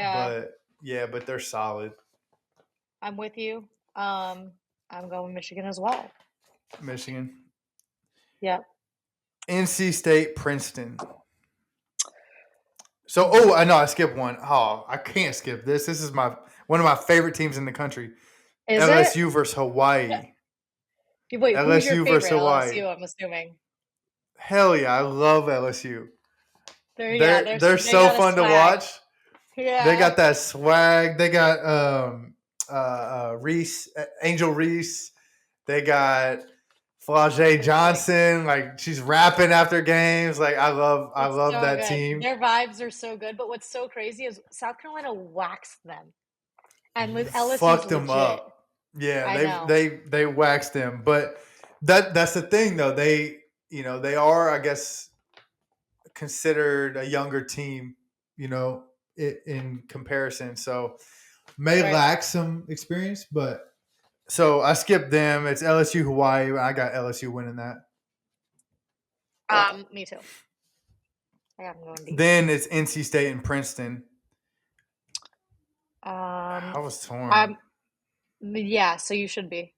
but they're solid. I'm with you. I'm going Michigan as well. Michigan. Yep. NC State, Princeton. So, I know I skipped one. Oh, I can't skip this. This is one of my favorite teams in the country. Is LSU it? versus Hawaii. Wait, who's your favorite? Versus Hawaii. LSU, I'm assuming. Hell yeah, I love LSU. They're so fun to watch. Yeah. They got that swag. They got Reese, Angel Reese. They got Flau'jae Johnson. Like she's rapping after games. Like I love that team. Their vibes are so good. But what's so crazy is South Carolina waxed them, and LSU fucked them up. Yeah, they waxed them. But that's the thing though. they are, I guess, considered a younger team, in comparison. So may Right. lack some experience, but so I skipped them. It's LSU, Hawaii. I got LSU winning that. Me too. I got them going deep. Then it's NC State and Princeton. Um, I was torn. yeah, so you should be.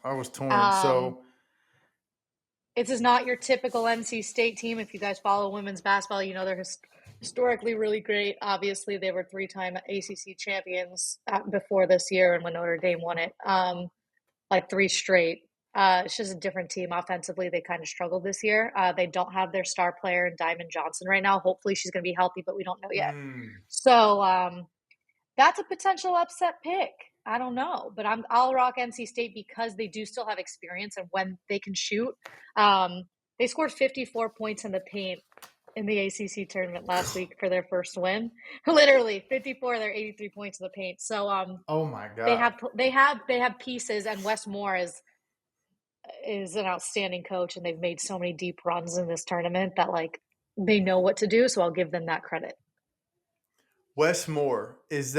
I was torn. Um, So This is not your typical NC State team. If you guys follow women's basketball, you know they're historically really great. Obviously, they were 3-time ACC champions before this year, and when Notre Dame won it, like 3 straight. It's just a different team offensively. They kind of struggled this year. They don't have their star player, Diamond Johnson, right now. Hopefully, she's going to be healthy, but we don't know yet. So that's a potential upset pick. I don't know, but I'll rock NC State because they do still have experience and when they can shoot. They scored 54 points in the paint in the ACC tournament last week for their first win. Literally 54 of their 83 points in the paint. So oh my god, they have pieces, and Wes Moore is an outstanding coach, and they've made so many deep runs in this tournament that like they know what to do. So I'll give them that credit. Wes Moore, is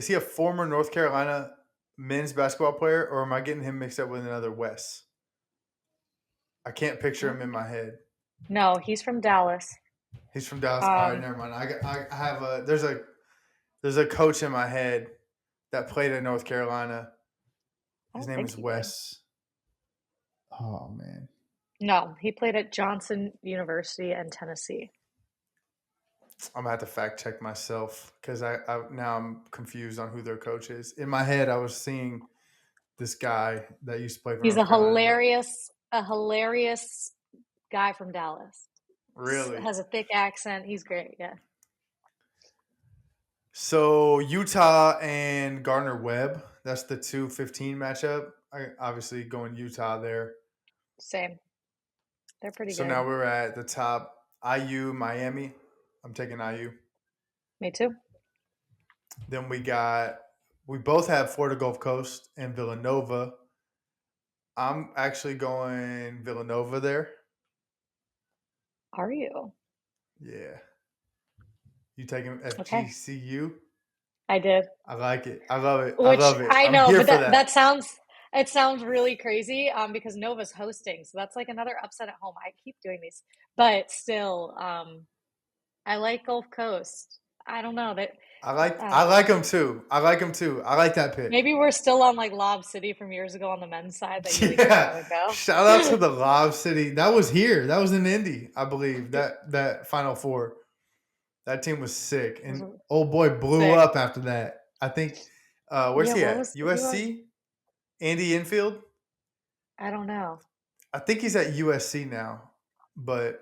he a former North Carolina men's basketball player, or am I getting him mixed up with another Wes? I can't picture him in my head. No, he's from Dallas. He's from Dallas. All right, never mind. I have there's a coach in my head that played at North Carolina. His name is Wes. Oh man. No, he played at Johnson University and Tennessee. I'm gonna have to fact check myself because I now I'm confused on who their coach is. In my head, I was seeing this guy that used to play for. He's North Carolina, a hilarious guy from Dallas. Really has a thick accent. He's great. Yeah. So Utah and Gardner Webb, that's the 2-15 matchup. I obviously going Utah there. Same. They're pretty good. So now we're at the top. IU, Miami. I'm taking IU. Me too. Then we both have Florida Gulf Coast and Villanova. I'm actually going Villanova there. Are you? Yeah. You taking FGCU? Okay. I did. I like it. I love it. Which, I love it. I know, I'm here but for that. it sounds really crazy because Nova's hosting. So that's like another upset at home. I keep doing these. But still, I like Gulf Coast. I don't know. I like them too. I like them too. I like that pick. Maybe we're still on like Lob City from years ago on the men's side that you didn't want to go. Shout out to the Lob City. That was here. That was in Indy, I believe. That Final Four. That team was sick. And old boy blew up after that. I think where's he at? USC? Andy Enfield? I don't know. I think he's at USC now. But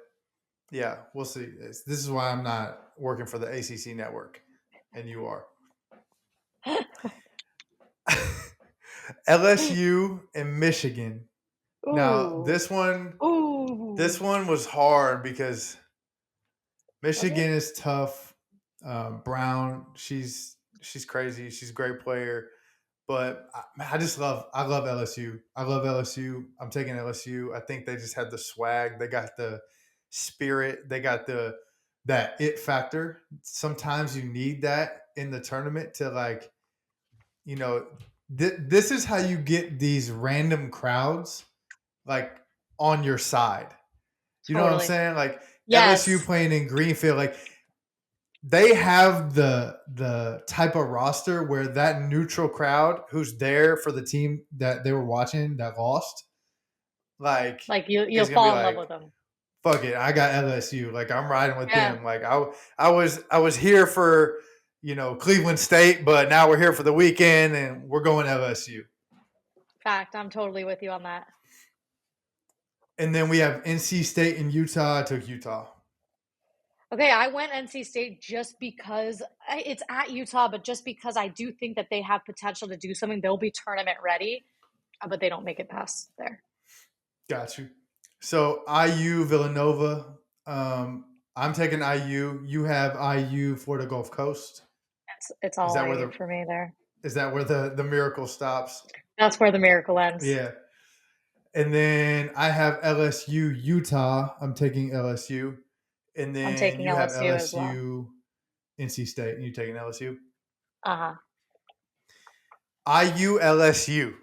yeah, we'll see. This is why I'm not working for the ACC Network. And you are. LSU and Michigan. Ooh. Now this one was hard because Michigan is tough. Brown, she's crazy. She's a great player, but I love LSU. I love LSU. I'm taking LSU. I think they just had the swag. They got the spirit. They got that it factor. Sometimes you need that in the tournament to like, this is how you get these random crowds like on your side. You know what I'm saying? Like LSU playing in Greenfield, like they have the type of roster where that neutral crowd who's there for the team that they were watching that lost, like you'll fall in love with them. Fuck it, I got LSU. Like I'm riding with them. Like I was here for Cleveland State, but now we're here for the weekend and we're going LSU. Fact, I'm totally with you on that. And then we have NC State and Utah. I took Utah. Okay, I went NC State just because it's at Utah, but just because I do think that they have potential to do something. They'll be tournament ready, but they don't make it past there. Got you. So IU, Villanova. I'm taking IU. You have IU for the Gulf Coast. It's all IU for me there. Is that where the miracle stops? That's where the miracle ends. Yeah. And then I have LSU, Utah. I'm taking LSU. And I'm then taking you have LSU as well. LSU, NC State, and you're taking LSU. Uh-huh. IU, LSU.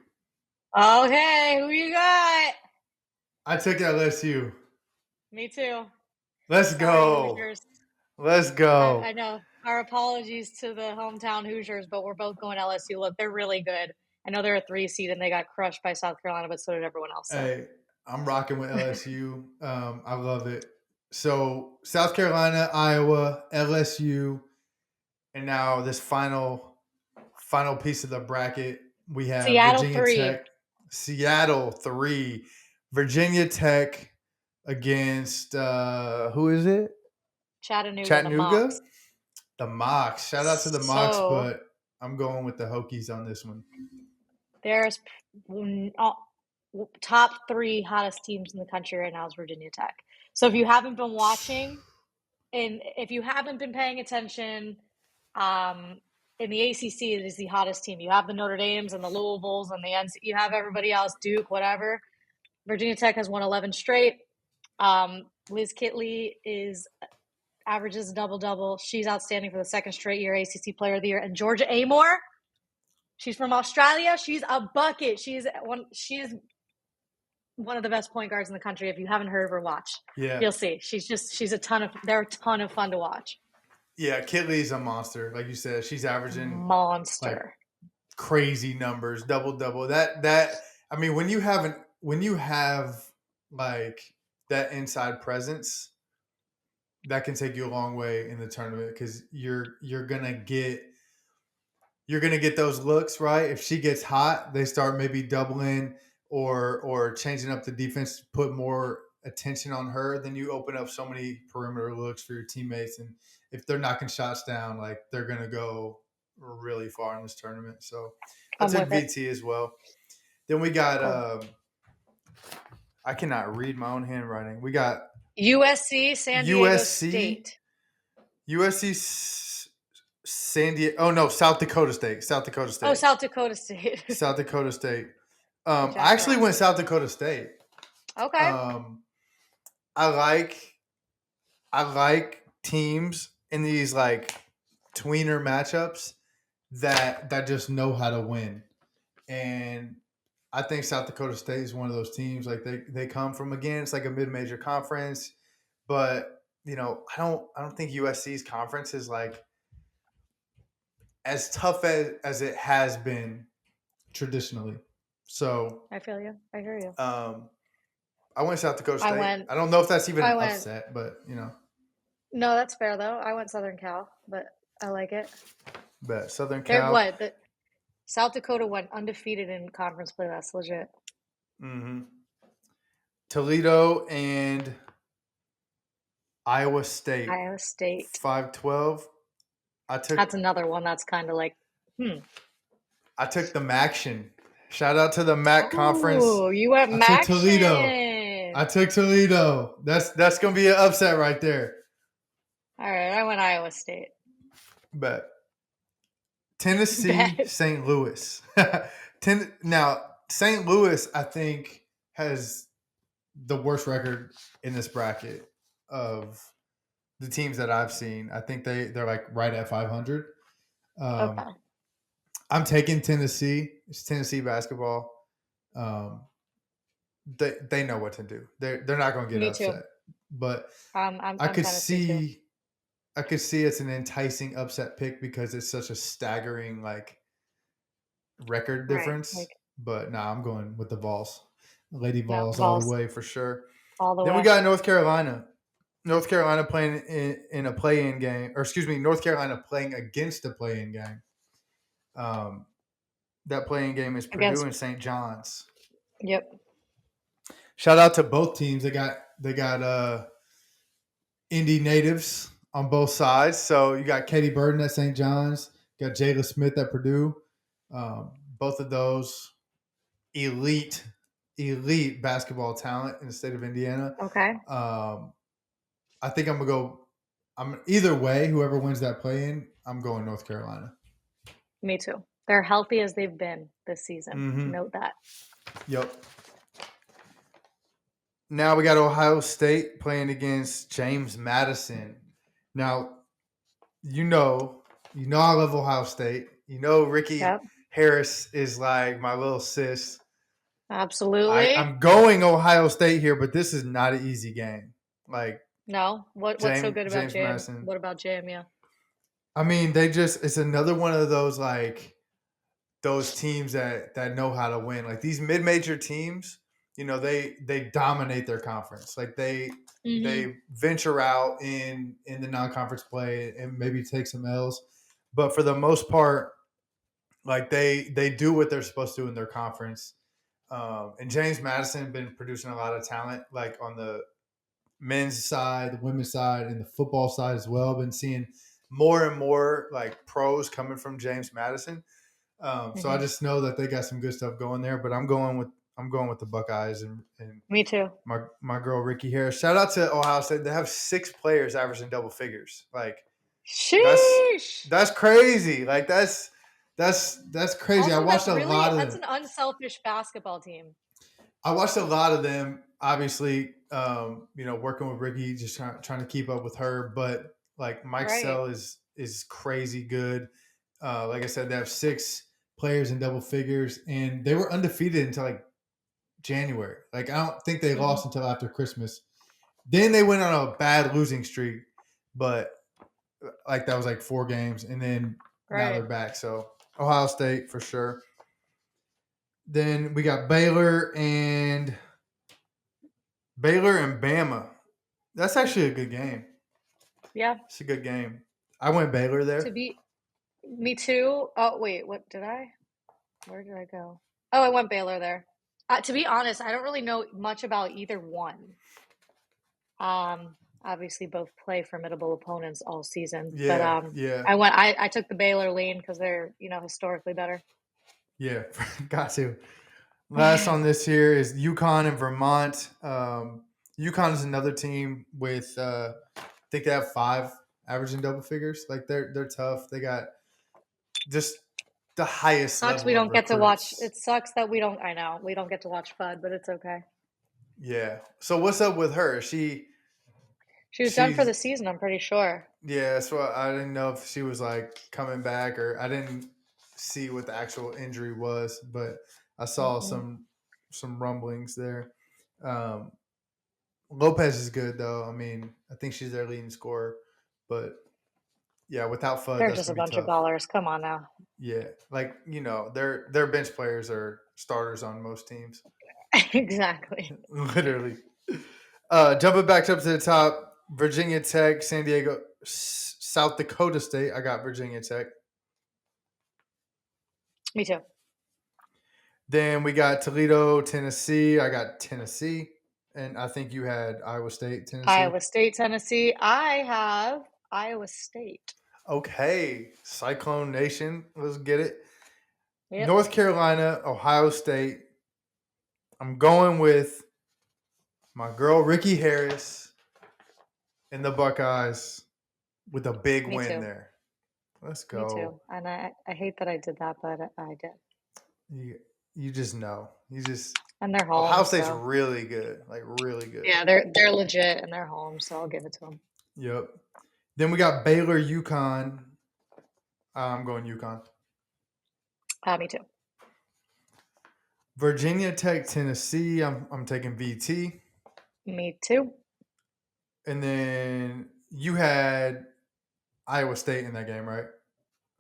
Okay, who you got? I took LSU. Me too. Let's Sorry, go. Hoosiers. Let's go. I know. Our apologies to the hometown Hoosiers, but we're both going LSU. Look, they're really good. I know they're a 3 seed and they got crushed by South Carolina, but so did everyone else. So. Hey, I'm rocking with LSU. I love it. So South Carolina, Iowa, LSU, and now this final piece of the bracket, we have Seattle Virginia 3. Tech, Seattle 3, Virginia Tech against who is it? Chattanooga, the Chattanooga? Mocs. The Mocs. Shout out to the Mocs, So but I'm going with the Hokies on this one. there's top 3 hottest teams in the country right now is Virginia Tech. So if you haven't been watching and if you haven't been paying attention, in the ACC, it is the hottest team. You have the Notre Dames and the Louisvilles and the NC. You have everybody else, Duke, whatever. Virginia Tech has won 11 straight. Liz Kitley averages a double-double. She's outstanding for the second straight year, ACC Player of the Year. And Georgia Amore, she's from Australia. She's a bucket. She is one of the best point guards in the country. If you haven't heard of her, watch. Yeah. You'll see. They're a ton of fun to watch. Yeah, Kitley's a monster. Like you said, she's averaging monster. Like, crazy numbers, double. That I mean, when you have like that inside presence, that can take you a long way in the tournament because you're gonna get those looks, right? If she gets hot, they start maybe doubling or changing up the defense to put more attention on her. Then you open up so many perimeter looks for your teammates, and if they're knocking shots down, like they're gonna go really far in this tournament. So I took VT as well. Then we got I cannot read my own handwriting. We got USC, San Diego State. USC, San Diego. Oh no, South Dakota State. South Dakota State. Oh, South Dakota State. South Dakota State. I actually went South Dakota State. Okay. I like teams in these like tweener matchups that just know how to win, and I think South Dakota State is one of those teams. Like they come from, again, it's like a mid-major conference, but I don't think USC's conference is like as tough as it has been traditionally. So I feel you. I hear you. I went South Dakota State. I don't know if that's even an upset, but No, that's fair though. I went Southern Cal, but I like it. But Southern Cal. South Dakota went undefeated in conference play. That's legit. Mm-hmm. Toledo and Iowa State. 5-12. That's another one that's kind of like, I took the MACtion. Shout out to the MAC conference. Oh, you went MACtion. I took Toledo. That's gonna be an upset right there. All right, I went Iowa State. But Tennessee, St. Louis. Now, St. Louis, I think, has the worst record in this bracket of the teams that I've seen. I think they're like right at 500. Okay. I'm taking Tennessee. It's Tennessee basketball. They know what to do. They're not going to get upset. Too. But I could see it's an enticing upset pick because it's such a staggering like record difference. Right. But I'm going with the Vols. Lady Vols all the way for sure. Then we got North Carolina. North Carolina playing in a play-in game, or excuse me, North Carolina playing against a play-in game. That play-in game is Purdue and St. John's. Yep. Shout out to both teams. They got Indy natives on both sides. So you got Katie Burden at St. John's, got Jayla Smith at Purdue. Both of those elite basketball talent in the state of Indiana. Okay. I think I'm either way, whoever wins that play-in, I'm going North Carolina. Me too. They're healthy as they've been this season. Mm-hmm. Note that. Yep. Now we got Ohio State playing against James Madison. Now, you know, I love Ohio State. You know, Ricky Yep, Harris is like my little sis. absolutely. I'm going Ohio State here, but this is not an easy game. Like No, what's so good about James Jam? Madison. What about Jam? Yeah, I mean, it's another one of those like those teams that know how to win. Like these mid-major teams, they dominate their conference. Like hmm they venture out in the non-conference play and maybe take some L's, but for the most part, like they do what they're supposed to in their conference. And James Madison been producing a lot of talent, like on the men's side, the women's side, and the football side as well. Been seeing more and more like pros coming from James Madison. So I hmm just know that they got some good stuff going there. But I'm going with the Buckeyes and Me too. my girl Ricky Harris. Shout out to Ohio State. They have 6 players averaging double figures. Like that's Sheesh. that's crazy. Like that's crazy. Also, that's an unselfish basketball team. I watched a lot of them. Obviously, working with Ricky, just trying to keep up with her. But like Mike Right. Sell is crazy good. Like I said, they have 6 players in double figures, and they were undefeated until like January. Like I don't think they hmm lost until after Christmas. Then they went on a bad losing streak, but like that was like 4 games, and then now they're Right. back. So Ohio State for sure. Then we got Baylor and Bama. That's actually a good game. Yeah. It's a good game. I went Baylor To there. be Me too. Oh, wait, what did I? Where did I go? Oh, I went Baylor there. To be honest, I don't really know much about either one. Obviously both play formidable opponents all season, but Yeah, yeah, I took the Baylor lean because they're, historically better. yeah. Got to. Last on this here is UConn and Vermont. UConn is another team with I think they have 5 averaging double figures. Like they're tough. They got just the highest Sucks we level of don't get to watch. recruits. It sucks that we don't. I know we don't get to watch FUD, but it's okay. Yeah. So what's up with her? She was done for She's the season, I'm pretty sure. Yeah, that's why I didn't know if she was like coming back or I didn't see what the actual injury was, but I saw Mm-mm. some rumblings there. Um, Lopez is good though. I mean, I think she's their leading scorer, but yeah, without Fudd, They're that's just a gonna be bunch of tough. ballers. Come on now. Yeah, like their bench players are starters on most teams, Exactly. literally. Jumping back up to the top, Virginia Tech, San Diego, South Dakota State. I got Virginia Tech. Me too. Then we got Toledo, Tennessee. I got Tennessee. And I think you had Iowa State, Tennessee. Iowa State, Tennessee. I have Iowa State. Okay. Cyclone Nation. Let's get it. Yep. North Carolina, Ohio State. I'm going with my girl, Ricky Harris, and the Buckeyes with a big Me win too. there. Let's Me go. too. And I hate that I did that, but I did. You just know. And they're Ohio home, State's so really good. Like, really good. yeah, they're legit and they're home, so I'll give it to them. Yep. Then we got Baylor, UConn. I'm going UConn. Me too. Virginia Tech, Tennessee. I'm taking VT. Me too. And then you had Iowa State in that game, right?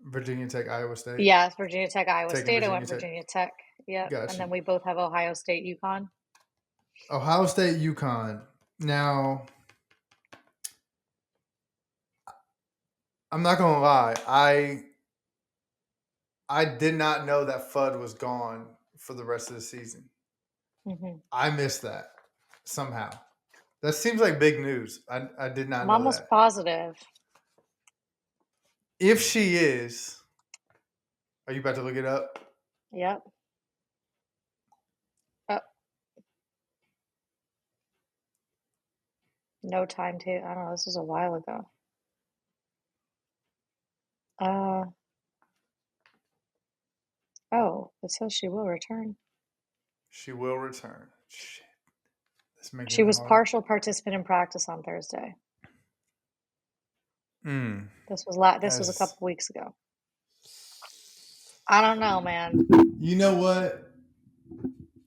Virginia Tech, Iowa State. Yes, Virginia Tech, Iowa Taking State. I Virginia went Tech. Virginia Tech. Yep. And Gotcha. then we both have Ohio State, UConn. Ohio State, UConn. Now, I'm not gonna lie. I did not know that Fudd was gone for the rest of the season. hmm I missed that somehow. That seems like big news. I did not I'm know almost that. positive. If she is, are you about to look it up? Yep. Uh, no time to. I don't know. This was a while ago. Uh, oh, it says she will return. She will return. Shit. It's making She it was hard. partial participant in practice on Thursday. Mm. This was a As couple weeks ago. I don't know, man. you know what?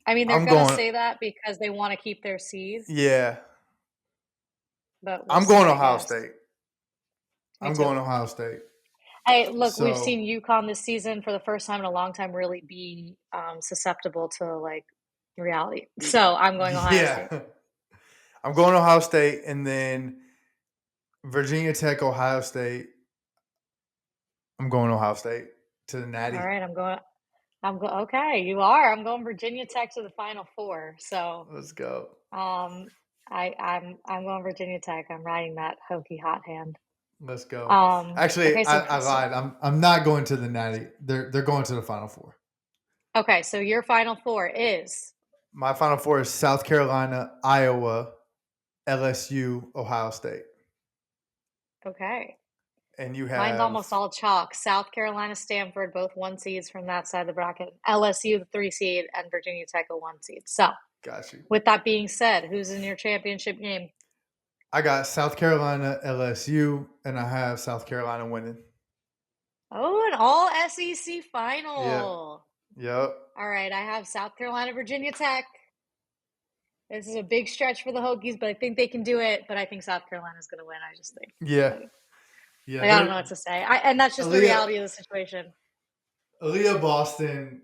I mean, they're I'm gonna going. say that because they want to keep their seed, Yeah, but we'll I'm see, going I Ohio guess. State. Me I'm too. going Ohio State. Hey, look, we've So seen UConn this season for the first time in a long time really be susceptible to like reality. So I'm going Ohio yeah, State. I'm going Ohio State, and then Virginia Tech, Ohio State. I'm going Ohio State to the All Natty. right, okay, you are. I'm going Virginia Tech to the Final Four. So Let's go. um I'm going Virginia Tech. I'm riding that Hokie hot hand. Let's go. Actually, Okay, I lied. I'm not going to the Natty. They're going to the Final Four. okay, so your Final Four is My Final Four is South Carolina, Iowa, LSU, Ohio State, okay. and you Mine's have almost all chalk. South Carolina, Stanford, both 1 seeds from that side of the bracket. LSU, the 3 seed, and Virginia Tech, a 1 seed. So, got you. with that being said, who's in your championship game? I got South Carolina, LSU, and I have South Carolina winning. Oh, an all SEC Yep. final. Yep. All right, I have South Carolina, Virginia Tech. This is a big stretch for the Hokies, but I think they can do it. But I think South Carolina's going to win. I just think. Yeah. Like, Yeah. I don't know what to say. And that's just the reality of the situation. Aaliyah Boston,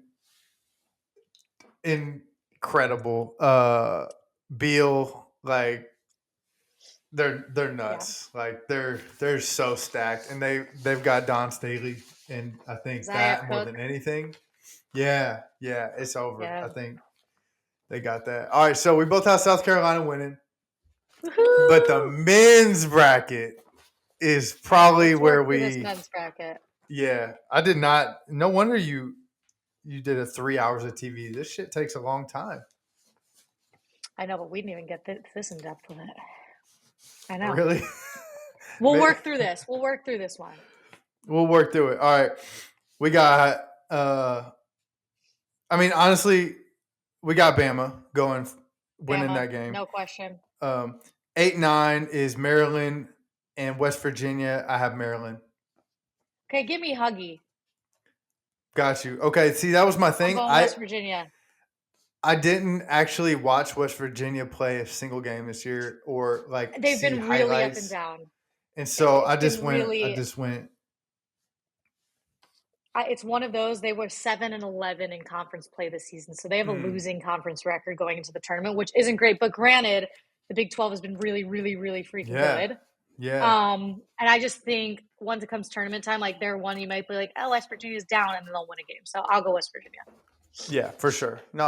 incredible. Beal, like they're Yeah. nuts. Like they're so stacked, and they've got Don Staley, and I think Isaiah that more Cook. than anything. Yeah, it's over. Yeah. I think they got that. All right, so we both have South Carolina winning, but the Woohoo! men's bracket is probably Let's where work through this we. men's bracket. Yeah, I did not. No wonder you did a 3 hours of TV. This shit takes a long time. I know, but we didn't even get this in depth with it. I know. Really? We'll work through this. We'll work through this one. We'll work through it. All right. We got I mean, honestly, we got Bama winning Bama, that game. no question. 8-9 is Maryland and West Virginia. I have Maryland. Okay, give me Huggy. Got you. Okay, see, that was my I'm thing. going West Virginia. I didn't actually watch West Virginia play a single game this year, or like They've see been really up and highlights. down. And so It's I been just went. really. It's one of those. They were 7-11 in conference play this season, so they have a losing conference record going into the tournament, which isn't great. But granted, the Big 12 has been really, really, really freaking good. Yeah. And I just think once it comes tournament time, like they're one you might be like, oh, West Virginia's down, and then they'll win a game. So I'll go West Virginia. Yeah, for sure. No,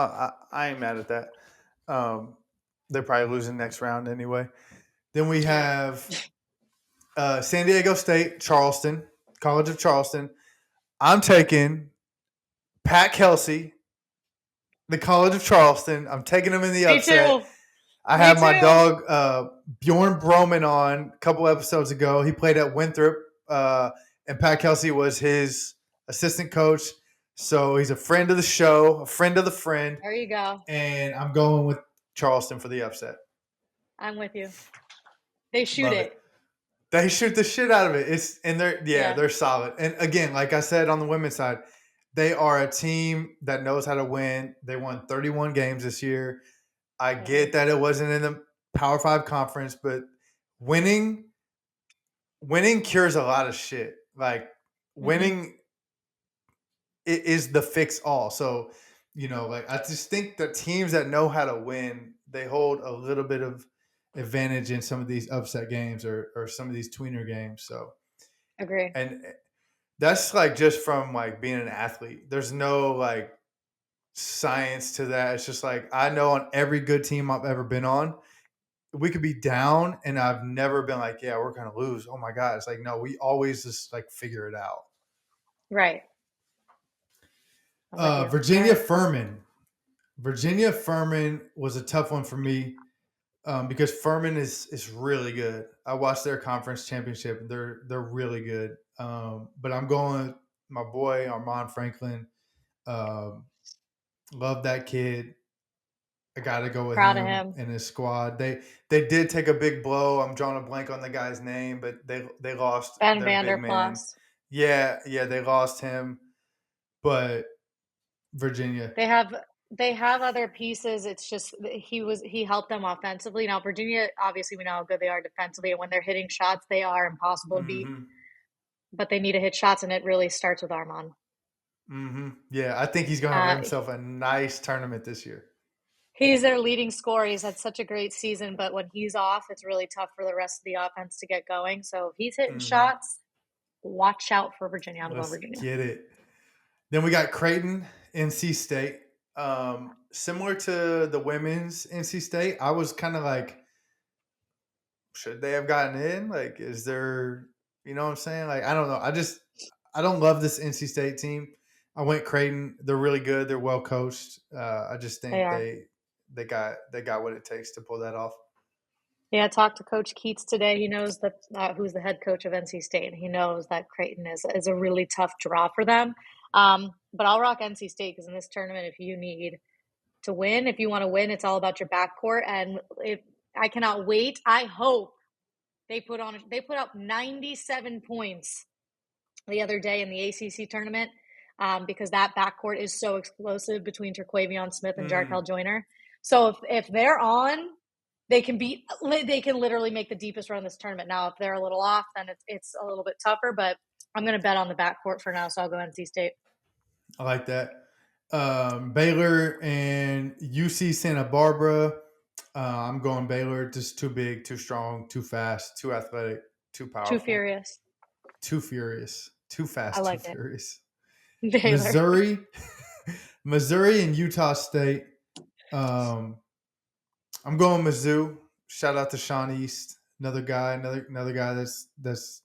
I ain't mad at that. They're probably losing next round anyway. Then we have San Diego State, Charleston, College of Charleston. I'm taking Pat Kelsey, the College of Charleston. I'm taking him in the upset. Me too. I had my dog Bjorn Broman on a couple episodes ago. He played at Winthrop, and Pat Kelsey was his assistant coach. So he's a friend of the show, a friend of the friend. There you go. And I'm going with Charleston for the upset. I'm with you. They shoot Love it. They shoot the shit out of it. They're solid. And again, like I said on the women's side, they are a team that knows how to win. They won 31 games this year. I get that it wasn't in the Power 5 conference, but winning cures a lot of shit. Like winning is the fix all. So, like I just think the teams that know how to win, they hold a little bit of advantage in some of these upset games or some of these tweener games. So agree. and that's like just from like being an athlete. There's no like science to that. It's just like I know on every good team I've ever been on, we could be down and I've never been like, yeah, we're gonna lose. Oh my God. It's like, no, we always just like figure it out. Right. Virginia Furman. Virginia Furman was a tough one for me because Furman is really good. I watched their conference championship. They're really good. But I'm going with my boy Armand Franklin. Love that kid. I got to go with Proud of him him. in his squad. They did take a big blow. I'm drawing a blank on the guy's name, but they lost Ben their big man. Vanderplas. Yeah, they lost him. But Virginia. They have they have other pieces. It's just he helped them offensively. Now Virginia, obviously, we know how good they are defensively, and when they're hitting shots, they are impossible to beat. Mm-hmm. But they need to hit shots, and it really starts with Armand. Mm-hmm. Yeah, I think he's gonna have Uh, himself a nice tournament this year. he's their leading scorer. He's had such a great season, but when he's off, it's really tough for the rest of the offense to get going. So if he's hitting Mm-hmm. shots, watch out for Virginia. I'm going Let's Virginia. get it. Then we got Creighton, NC State. Similar to the women's NC State, I was kind of like, should they have gotten in? Like, is there, you know what I'm saying? Like, I don't know. I don't love this NC State team. I went Creighton. They're really good. They're well coached. I just They think are. they got what it takes to pull that off. Yeah, I talked to Coach Keats today. He knows that who's the head coach of NC State. He knows that Creighton is a really tough draw for them. But I'll rock NC State because in this tournament, if you need to win, if you want to win, it's all about your backcourt. And I cannot wait. I hope they put up 97 points the other day in the ACC tournament because that backcourt is so explosive between Terquavion Smith and Mm. Jarkel Joyner. So if they're on, they can literally make the deepest run this tournament. Now, if they're a little off, then it's a little bit tougher. But I'm going to bet on the backcourt for now, so I'll go NC State. I like that. Baylor and UC Santa Barbara. I'm going Baylor. Just too big, too strong, too fast, too athletic, too Too powerful, furious. too furious, too I fast, too like it. furious. Baylor. Missouri, Missouri and Utah State. Um, I'm going Mizzou. Shout out to Sean East, another guy that's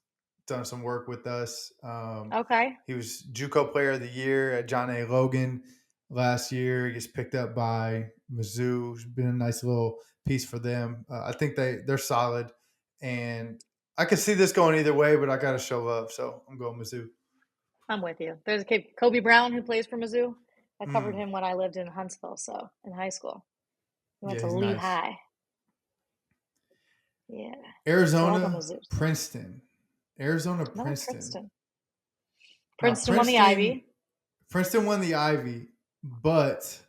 done some work with us. Okay. He was JUCO Player of the Year at John A. Logan last year. He gets picked up by Mizzou. It's been a nice little piece for them. I think they're solid, and I could see this going either way, but I got to show love, so I'm going Mizzou. I'm with you. There's a kid, Kobe Brown, who plays for Mizzou. I covered Mm, him when I lived in Huntsville, so in high school. He went yeah, to he's Lee nice. High. Yeah. So I'll go Arizona, Mizzou. Princeton. Arizona, No, Princeton. Princeton. Now Princeton won the Ivy. Princeton won the Ivy, but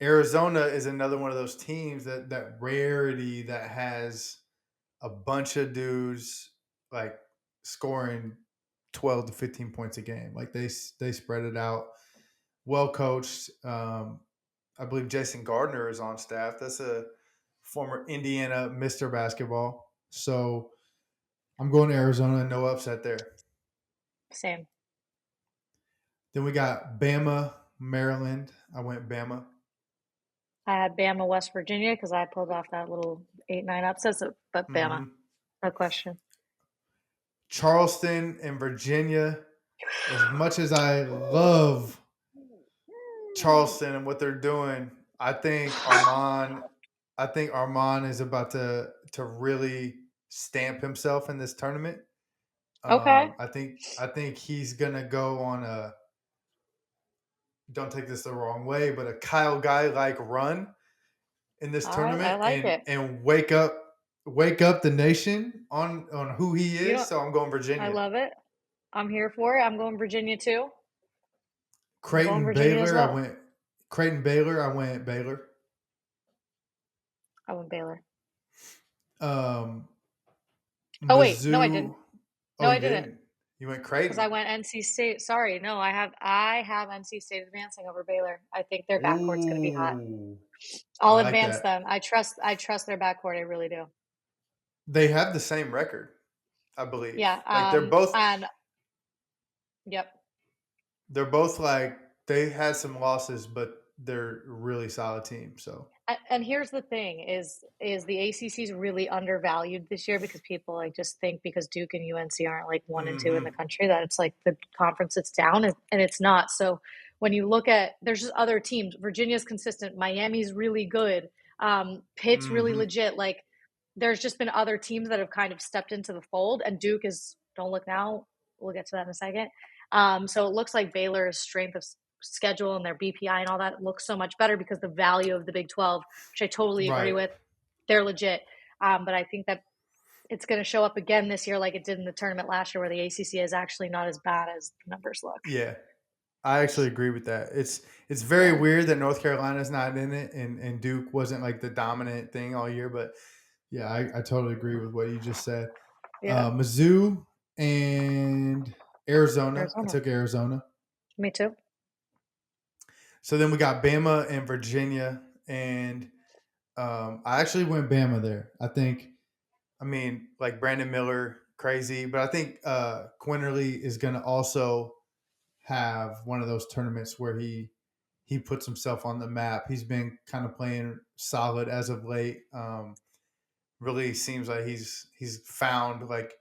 Arizona is another one of those teams that rarity that has a bunch of dudes like scoring 12 to 15 points a game. Like they spread it out. Well coached. I believe Jason Gardner is on staff. That's a former Indiana Mr. Basketball. So I'm going to Arizona. No upset there. Same. Then we got Bama, Maryland. I went Bama. I had Bama, West Virginia, because I pulled off that little 8-9 upset. But Bama, Mm-hmm. no question. Charleston and Virginia. As much as I love Charleston and what they're doing, I think Armand is about to really stamp himself in this tournament. Okay. I think he's gonna go on a, don't take this the wrong way, but a Kyle Guy like run in this All right. I tournament like it. and wake up the nation on who he You is. know, So I'm going I Virginia. love it. I'm here for it. I'm going Virginia too. I'm going Creighton Virginia as Baylor. well. I went Baylor. I went Baylor. Um, Oh wait, no, I Mizzou. didn't. Oh, No, I you didn't. didn't. You went Because I Creighton. went NC State. Sorry, no, I have NC State advancing over Baylor. I think their backcourt's going to be hot. Ooh, I'll I like advance that. them. I trust their backcourt. I really do. They have the same record, I believe. Yeah. Like And yep. they're both like they had some losses, but they're a really solid team. So And here's the thing: is the ACC is really undervalued this year because people like just think because Duke and UNC aren't like 1 and 2 in the mm-hmm, country that it's like the conference that's down, and it's not. So when you look at, there's just other teams. Virginia's consistent. Miami's really good. Pitt's really mm-hmm. legit. Like there's just been other teams that have kind of stepped into the fold, and Duke is, don't look now. We'll get to that in a second. So it looks like Baylor's strength of schedule and their BPI and all that looks so much better because the value of the Big 12, which I totally agree Right. with, they're legit. But I think that it's going to show up again this year like it did in the tournament last year where the ACC is actually not as bad as the numbers look. Yeah. I actually agree with that. It's very Yeah. weird that North Carolina's not in it and Duke wasn't like the dominant thing all year, but yeah, I totally agree with what you just said. Yeah. Mizzou and Arizona. I Arizona. took Arizona. Me too. So then we got Bama and Virginia, and I actually went Bama there. I mean, like Brandon Miller, crazy, but I think Quinterly is going to also have one of those tournaments where he puts himself on the map. He's been kind of playing solid as of late. Really seems like he's found like,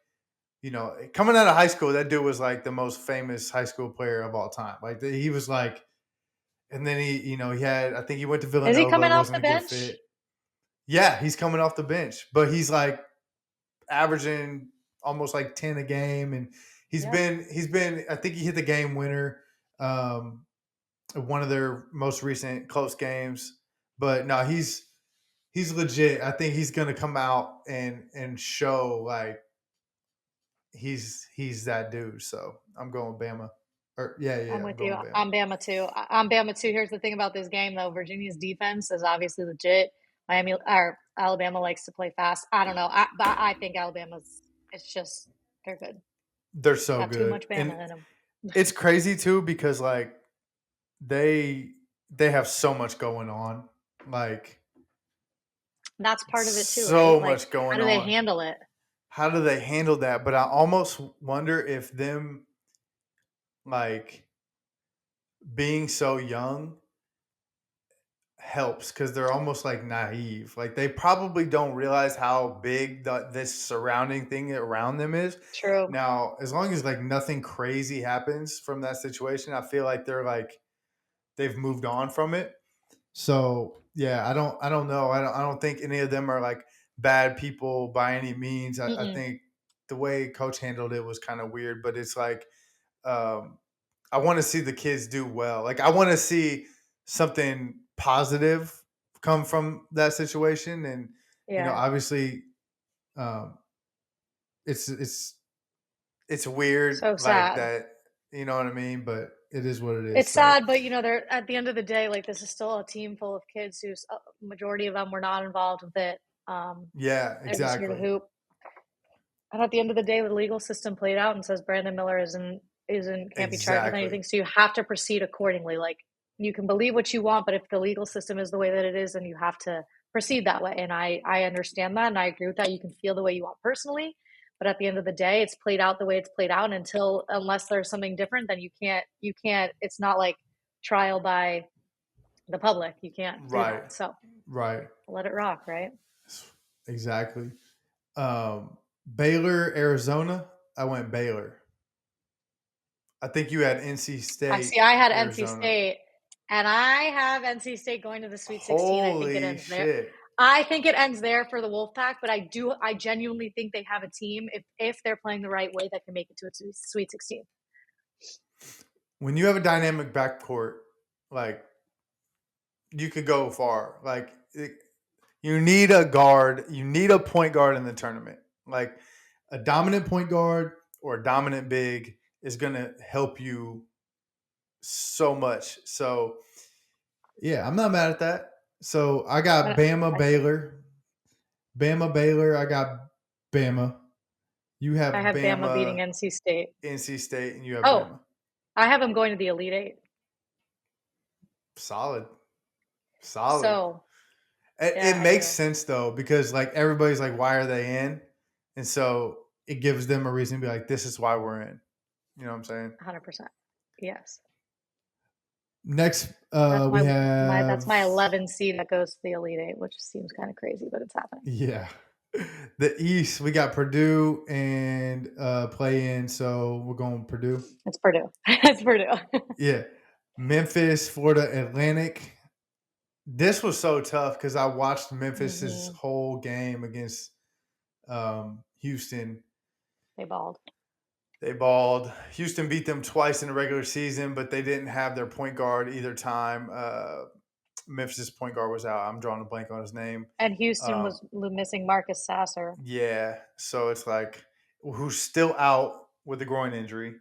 you know, coming out of high school, that dude was like the most famous high school player of all time. Like he was like, and then he had, I think he went to Is he Villanova, coming off the wasn't a good bench? fit. Yeah, he's coming off the bench, but he's like averaging almost like 10 a game, and Yeah. he's been. I think he hit the game winner, one of their most recent close games. But no, he's legit. I think he's gonna come out and show like he's that dude. So I'm going Bama. Or I'm I'm with you. going Bama. I'm Bama too. I'm Bama too. Here's the thing about this game, though. Virginia's defense is obviously legit. Miami or Alabama likes to play fast. I don't know. But I think Alabama's. It's just they're good. They're They so got too good, much Bama and in them. it's crazy too because like they they have so much going on. Like That's part of it too, right? so Like, much how going do they on. handle it? How do they handle that? But I almost wonder if them like being so young helps because they're almost like naive. Like they probably don't realize how big this surrounding thing around them is. True. Now, as long as like nothing crazy happens from that situation, I feel like they've moved on from it. So yeah, I don't know. I don't think any of them are like bad people by any means. I Mm-mm. think the way coach handled it was kind of weird, but it's like um, I want to see the kids do well. Like I want to see something positive come from that situation, and Yeah. obviously, um, it's it's weird So like sad. that. You know what I mean? But it is what it is. It's So sad, but they're at the end of the day, like this is still a team full of kids whose majority of them were not involved with it. yeah, They're just here to exactly, hoop. And at the end of the day, the legal system played out and says Brandon Miller isn't can't be charged with exactly. anything. So you have to proceed accordingly. Like you can believe what you want, but if the legal system is the way that it is, then you have to proceed that way. And I understand that and I agree with that. You can feel the way you want personally, but at the end of the day, it's played out the way it's played out. And unless there's something different, then you can't. It's not like trial by the public. You can't do Right, that. So right, let it rock, right? exactly. Baylor, Arizona. I went Baylor. I think you had NC I State, see. I had NC Arizona. State, and I have NC State going to the Sweet 16. I think it Holy ends there. shit! I think it ends there for the Wolfpack, but I genuinely think they have a team if they're playing the right way that can make it to a Sweet 16. When you have a dynamic backcourt, like you could go far. You need a guard. You need a point guard in the tournament. Like a dominant point guard or a dominant big is going to help you so much. So yeah, I'm not mad at that. So I got But Bama Baylor. Bama Baylor. I got Bama. You I have have Bama beating Bama NC State. NC State, and you have Oh, Bama. I have them going to the Elite Eight. Solid. Solid. So It yeah, I makes do. sense though, because like everybody's like, why are they in? And so it gives them a reason to be like, this is why we're in. You know what I'm saying? 100%. Yes. Next, That's we my that's have my 11 seed that goes to the Elite Eight, which seems kind of crazy, but it's happening. yeah, the East. We got Purdue and play in, so we're going Purdue. It's Purdue. It's Purdue. Yeah, Memphis, Florida Atlantic. This was so tough because I watched Memphis's hmm whole game against Houston. They balled. They balled. Houston beat them twice in the regular season, but they didn't have their point guard either time. Memphis' point guard was out. I'm drawing a blank on his name. And Houston Um, was missing Marcus Sasser. yeah, so it's like who's still out with a groin injury.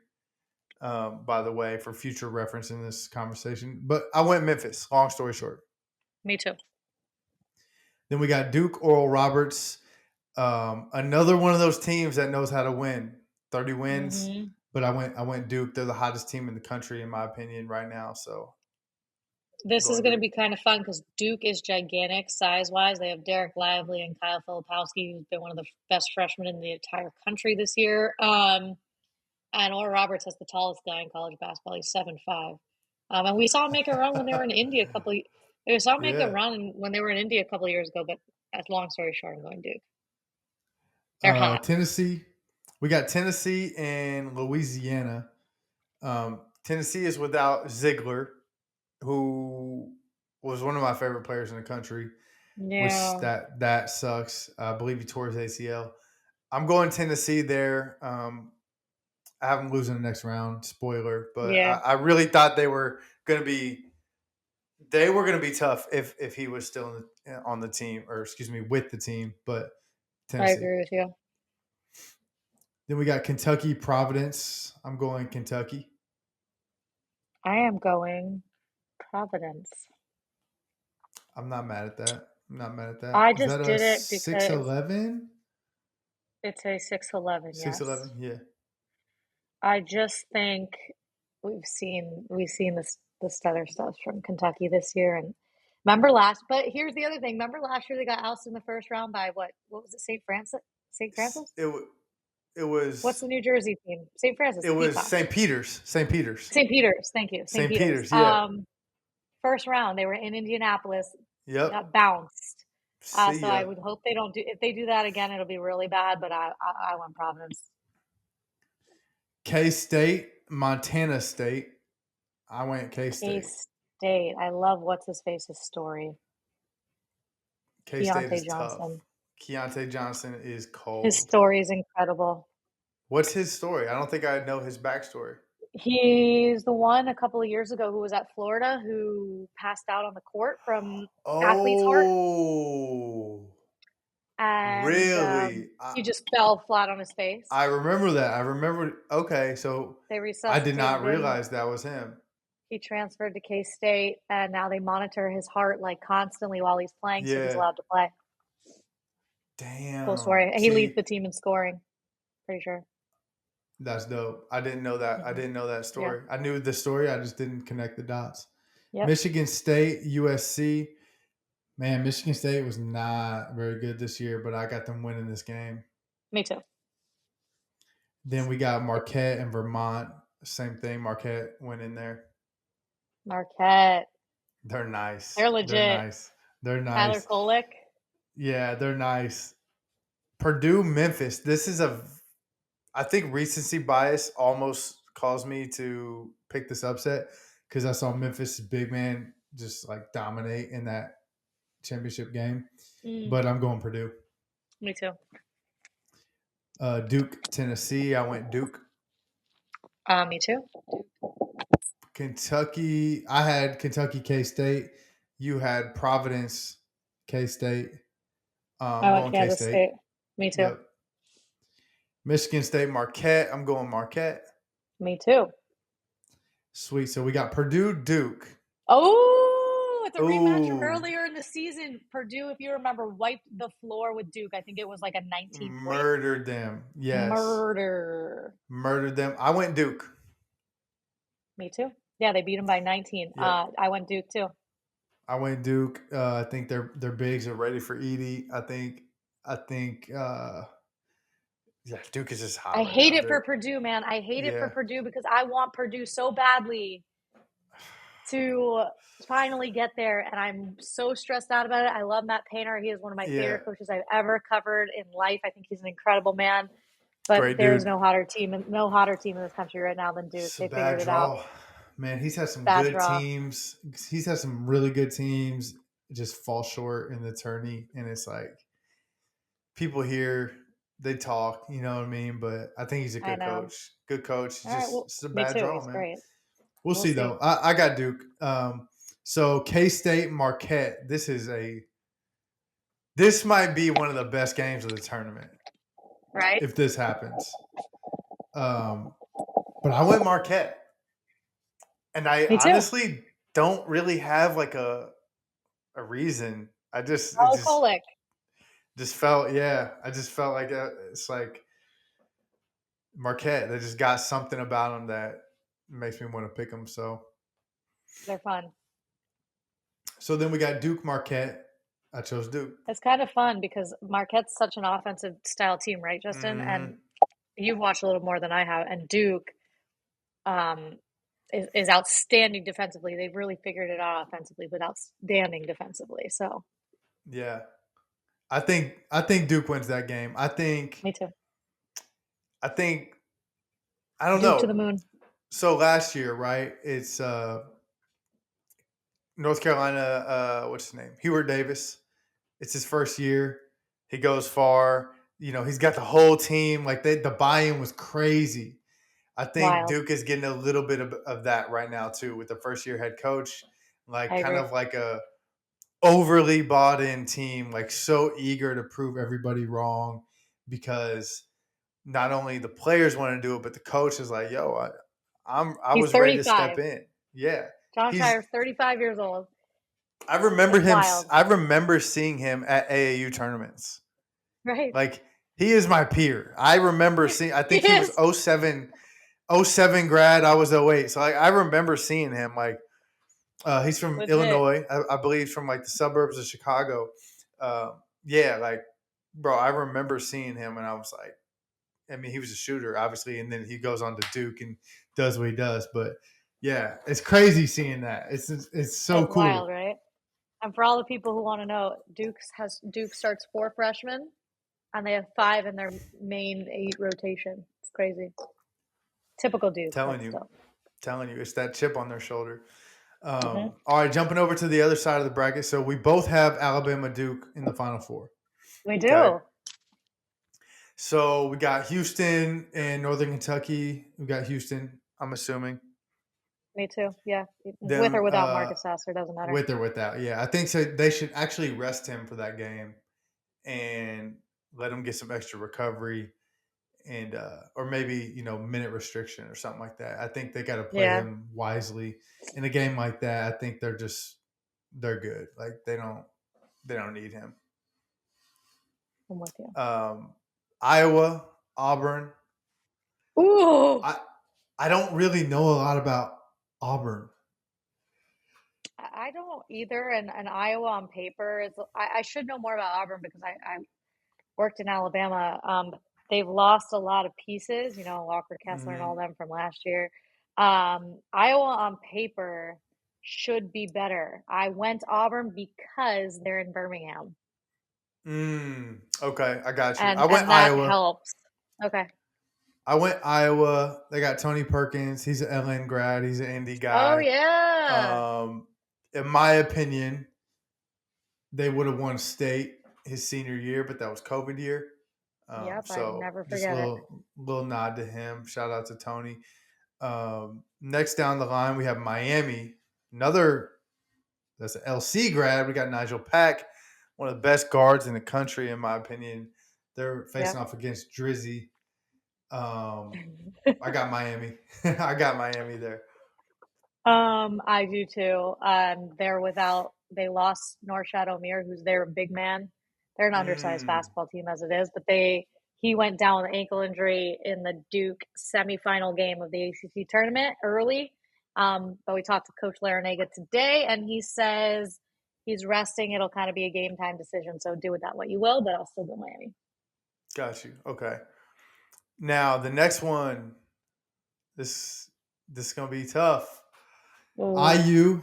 By the way, for future reference in this conversation, but I went Memphis. Long story short. Me too. Then we got Duke, Oral Roberts, another one of those teams that knows how to win. 30 wins, but I went Duke. They're the hottest team in the country, in my opinion, right now. So This is going going to Duke. be kind of fun because Duke is gigantic size-wise. They have Derek Lively and Kyle Filipowski, who's been one of the best freshmen in the entire country this year. And Oral Roberts is the tallest guy in college basketball. He's 7'5". And we saw him make a run when they were in Indy a couple. We saw him make a run when they were in Indy a couple of years ago. But that's long story short, I'm going Duke. They're hot. Tennessee. We got Tennessee and Louisiana. Tennessee is without Ziegler, who was one of my favorite players in the country. Yeah. Which that sucks. I believe he tore his ACL. I'm going Tennessee there. I have them losing the next round. Spoiler, but Yeah. I really thought they were going to be tough if he was still on the team, or excuse me, with the team. But Tennessee. I agree with you. Then we got Kentucky, Providence. I'm going Kentucky. I am going Providence. I'm not mad at that. I Is just that did a it because 6'11"? it's a 6'11". Yes. 6'11", yeah. I just think we've seen this other stuff from Kentucky this year, and but here's the other thing. Remember last year they got ousted in the first round by what was it? St. Francis? St. Francis? It was. What's the New Jersey team? St. Francis. It was Peacocks. St. Peter's. St. Peter's. Thank you. St. Peter's. Yeah. First round they were in Indianapolis. Yep. Got bounced. So ya. I would hope they don't do. If they do that again, it'll be really bad. But I want Providence. K-State, Montana State. I went K-State. K-State. I love what's his face's story. K-State is Johnson. tough. Keontae Johnson is cold. His story is incredible. What's his story? I don't think I know his backstory. He's the one a couple of years ago who was at Florida who passed out on the court from athlete's heart. Oh, and really? He just fell flat on his face. I remember that. Okay, so they I did not resuscitated him. realize that was him. He transferred to K-State, and now they monitor his heart like constantly while he's playing, so he's allowed to play. Damn. Cool story. He leads the team in scoring. Pretty sure. That's dope. I didn't know that. I didn't know that story. Yeah. I knew the story. I just didn't connect the dots. Yep. Michigan State, USC. Man, Michigan State was not very good this year, but I got them winning this game. Me too. Then we got Marquette and Vermont. Same thing. Marquette went in there. Marquette. They're nice. They're legit. They're nice. Tyler Kolek. Yeah, they're nice. Purdue, Memphis. This is I think recency bias almost caused me to pick this upset because I saw Memphis' big man just like dominate in that championship game. But I'm going Purdue. Me too. Duke, Tennessee. I went Duke. Me too. Kentucky. I had Kentucky, K-State. You had Providence, K-State. I went Kansas State. Me too. Yep. Michigan State, Marquette. I'm going Marquette. Me too. Sweet. So we got Purdue, Duke. Oh, it's a rematch from earlier in the season. Purdue, if you remember, wiped the floor with Duke. I think it was like a 19 Murdered them. Yes. Murdered them. I went Duke. Me too. Yeah, they beat them by 19. Yep. I went Duke too. I went Duke. I think their bigs are ready for Edie. I think Duke is just hot. I hate it for Purdue, man. I hate it for Purdue because I want Purdue so badly to finally get there, and I'm so stressed out about it. I love Matt Painter. He is one of my favorite coaches I've ever covered in life. I think he's an incredible man. But there's no hotter team in this country right now than Duke. They figured it out. Man, he's had some good teams. He's had some really good teams just fall short in the tourney, and it's like people here they talk, you know what I mean? But I think he's a I good know. coach. Good coach. All right. Well, It's a me bad too. draw, He's man. great. We'll We'll see see. though. I got Duke. So K-State Marquette. This might be one of the best games of the tournament Right. if this happens. But I went Marquette, and I Me too. honestly don't really have like a reason. It Oh, Kolick. just felt, yeah. I just felt like it's like Marquette. They just got something about them that makes me want to pick them. They're fun. So then we got Duke Marquette. I chose Duke. It's kind of fun because Marquette's such an offensive style team, right, Justin? And Hmm. you've watched a little more than I have. And Duke um, is outstanding defensively. They've really figured it out offensively, but outstanding defensively. So Yeah, I think Duke wins that game. me too. I think I don't Duke to the know. moon. So last year, right? It's North Carolina. What's his name? Hubert Davis. It's his first year. He goes far. He's got the whole team. Like the buy-in was crazy. I think Wild. Duke is getting a little bit of that right now too with the first year head coach, like I kind agree. of like a overly bought in team, like so eager to prove everybody wrong because not only the players want to do it, but the coach is like, "Yo, I He's was ready to step 35. in." Yeah, John he's. Shire's 35 years old. I remember It's him. wild, I remember seeing him at AAU tournaments. right? Like he is my peer. I remember seeing. I He think he was is. '07 grad. I was '08. So I remember seeing him. Like he's from Legit. Illinois. I believe from like the suburbs of Chicago. Yeah, like bro, I remember seeing him, and I was like, I mean, he was a shooter, obviously, and then he goes on to Duke and does what he does. But yeah, it's crazy seeing that. It's so It's wild, cool. right? And for all the people who want to know, Duke starts 4 freshmen, and they have 5 in their main 8 rotation. It's crazy. Typical Duke, but Telling you, still. it's that chip on their shoulder. Hmm. All right, jumping over to the other side of the bracket. So we both have Alabama Duke in the Final Four. We Okay. do. So we got Houston and Northern Kentucky. We got Houston, I'm assuming. Me too. Yeah, with or Them without Marcus Sasser doesn't matter. with or without. Yeah, I think so. They should actually rest him for that game and let him get some extra recovery and or maybe minute restriction or something like that. I think they got to play Yeah, him wisely in a game like that. I think they're good. Like they don't need him. I'm with you. Iowa, Auburn. Ooh, I I don't really know a lot about Auburn. I don't either. And Iowa on paper is. I should know more about Auburn because I worked in Alabama. They've lost a lot of pieces. You know, Walker Kessler and Mm-hmm. all them from last year. Iowa on paper should be better. I went Auburn because they're in Birmingham, Okay, I got you. and that helps. Okay. I went Iowa. They got Tony Perkins. He's an LN grad. He's an Indy Oh guy. yeah. In my opinion, they would have won state his senior year, but that was COVID year. Yep. I So never just a forget it. little nod to him. Shout out to Tony. Next down the line, we have Miami. Another that's an LC grad. We got Nigel Pack, one of the best guards in the country, in my opinion. They're facing Yep. off against Drizzy. I got Miami. I got Miami there. I do too. They lost Norshad Omir, who's their big man. They're an undersized Mm, basketball team as it is, but he went down with an ankle injury in the Duke semifinal game of the ACC tournament early. But we talked to Coach Larinaga today, and he says he's resting. It'll kind of be a game time decision, so do with that what you will. But I'll still go Miami. got you. Okay. Now the next one. This is gonna be tough. Ooh, IU,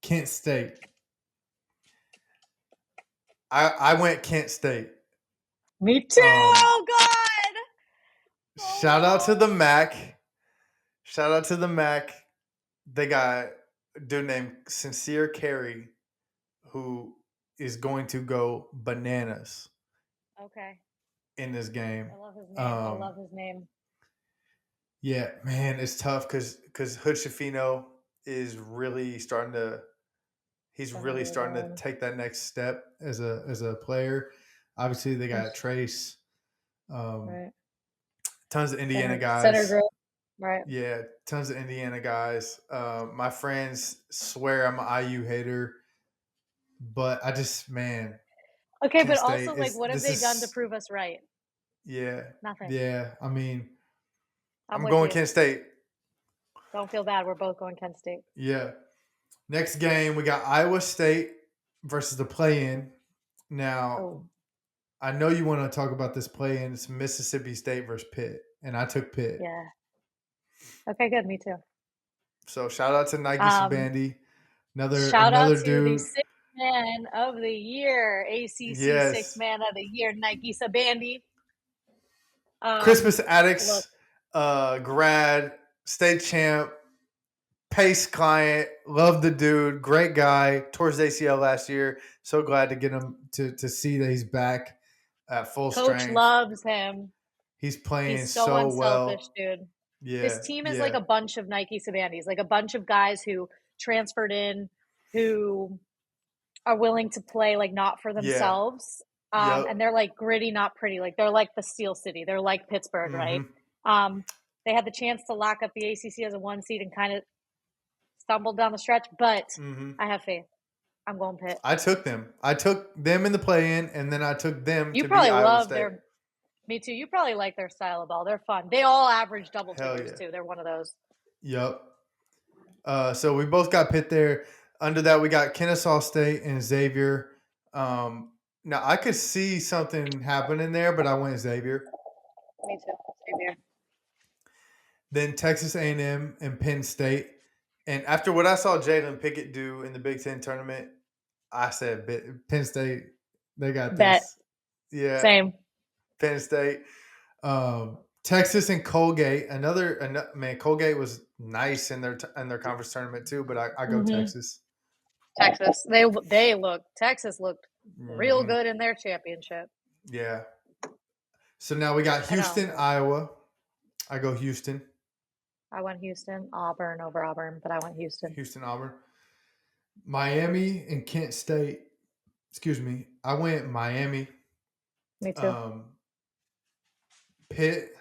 Kent State. I went Kent State. me too. Um, Oh God. shout out to Oh the no. Mac. Shout out to the Mac. They got a dude named Sincere Carey who is going to go bananas. Okay. in this game. I love his name. I love his name. Yeah, man, it's tough because Hood Shafino is really starting to. He's Gonna really be starting to good. take that next step as a player. Obviously, they got Trace, Right. tons of Indiana Center guys. girl. Right. Yeah, tons of Indiana guys. My friends swear I'm an IU hater, but I just man, Okay, Kent but also State like is what have this they done to is prove us right? yeah Nothing. yeah. I mean, I'm I'm with going you. Kent State. Don't feel bad. We're both going Kent State. Yeah. Next game we got Iowa State versus the play-in. Now Oh, I know you want to talk about this play-in. It's Mississippi State versus Pitt, and I took Pitt. yeah. Okay, good. Me too. So shout out to Nike Um, Sabandy, Shout out another to the dude. sixth man of the year, ACC sixth Yes, man of the year, Nike Sabandy. Christmas Look, Addicts, grad, state champ, Pace client. Love the dude. Great guy. Tore his ACL last year. So glad to get him to see that he's back at full Coach strength. loves him. He's playing He's so so unselfish, well. dude. This Yeah, team is like yeah, a bunch of Nike Sabandis, like a bunch of guys who transferred in, who are willing to play like not for yeah. themselves. Yep. And they're like gritty, not pretty. Like they're like the Steel City. They're like Pittsburgh, right? Mm-hmm. They had the chance to lock up the ACC as a one seed and kind of stumbled down the stretch, but Mm-hmm. I have faith. I'm going Pitt. I took them. I took them in the play-in, and then I took them You to beat probably Iowa love State. their. Me too. You probably like their style of ball. They're fun. They all average double Hell figures yeah. too. They're one of those. Yep. So we both got Pitt there. Under that, we got Kennesaw State and Xavier. Now I could see something happening there, but I went Xavier. Me too. Same here. Then Texas A&M and Penn State. And after what I saw Jalen Pickett do in the Big Ten tournament, I said Penn State, they got Bet. this. Yeah, Same. Penn State. Texas and Colgate. Another man. Colgate was nice in their conference tournament too, but I go Texas. Texas. Texas looked real good in their championship. Yeah. So now we got Houston, Iowa. I go Houston. I went Houston. Auburn over Auburn, but I went Houston. Houston, Auburn. Miami and Kent State. Excuse me. I went Miami. Me too. Pitt,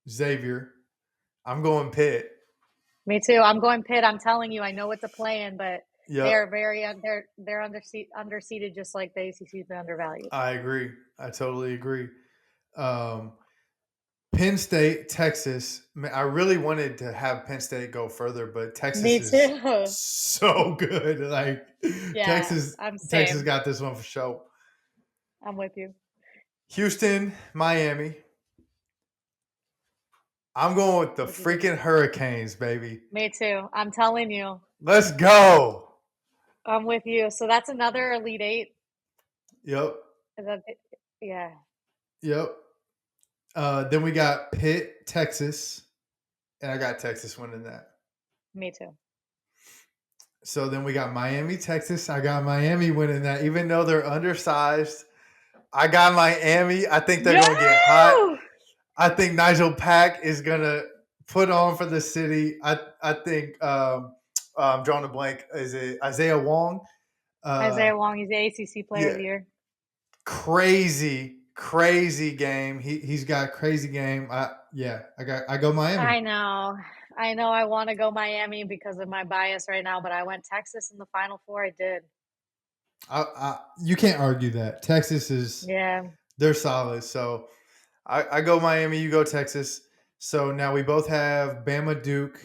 Xavier. I'm going Pitt. Me too. I'm going Pitt. I'm telling you, I know it's a play-in, but Yep. they're they're underseated, just like the ACC's been undervalued. I agree. I totally agree. Penn State, Texas. Man, I really wanted to have Penn State go further, but Texas is so good. Like Texas got this one for sure. I'm with you. Houston, Miami. I'm going with the freaking Hurricanes, baby. Me too. I'm telling you. Let's go. I'm with you. So that's another Elite Eight. Yep. Yeah. Yep. Then we got Pitt, Texas, and I got Texas winning that. Me too. So then we got Miami, Texas. I got Miami winning that, even though they're undersized. I got Miami. I think they're going to get hot. I think Nigel Pack is going to put on for the city. I think I'm drawing a blank. Is it Isaiah Wong? Isaiah Wong, he's the ACC Player of the Year. Crazy game. He's got crazy game. I go Miami. I know. I want to go Miami because of my bias right now, but I went Texas in the Final Four. I did. You can't argue that. Texas is they're solid. So I go Miami. You go Texas. So now we both have Bama, Duke.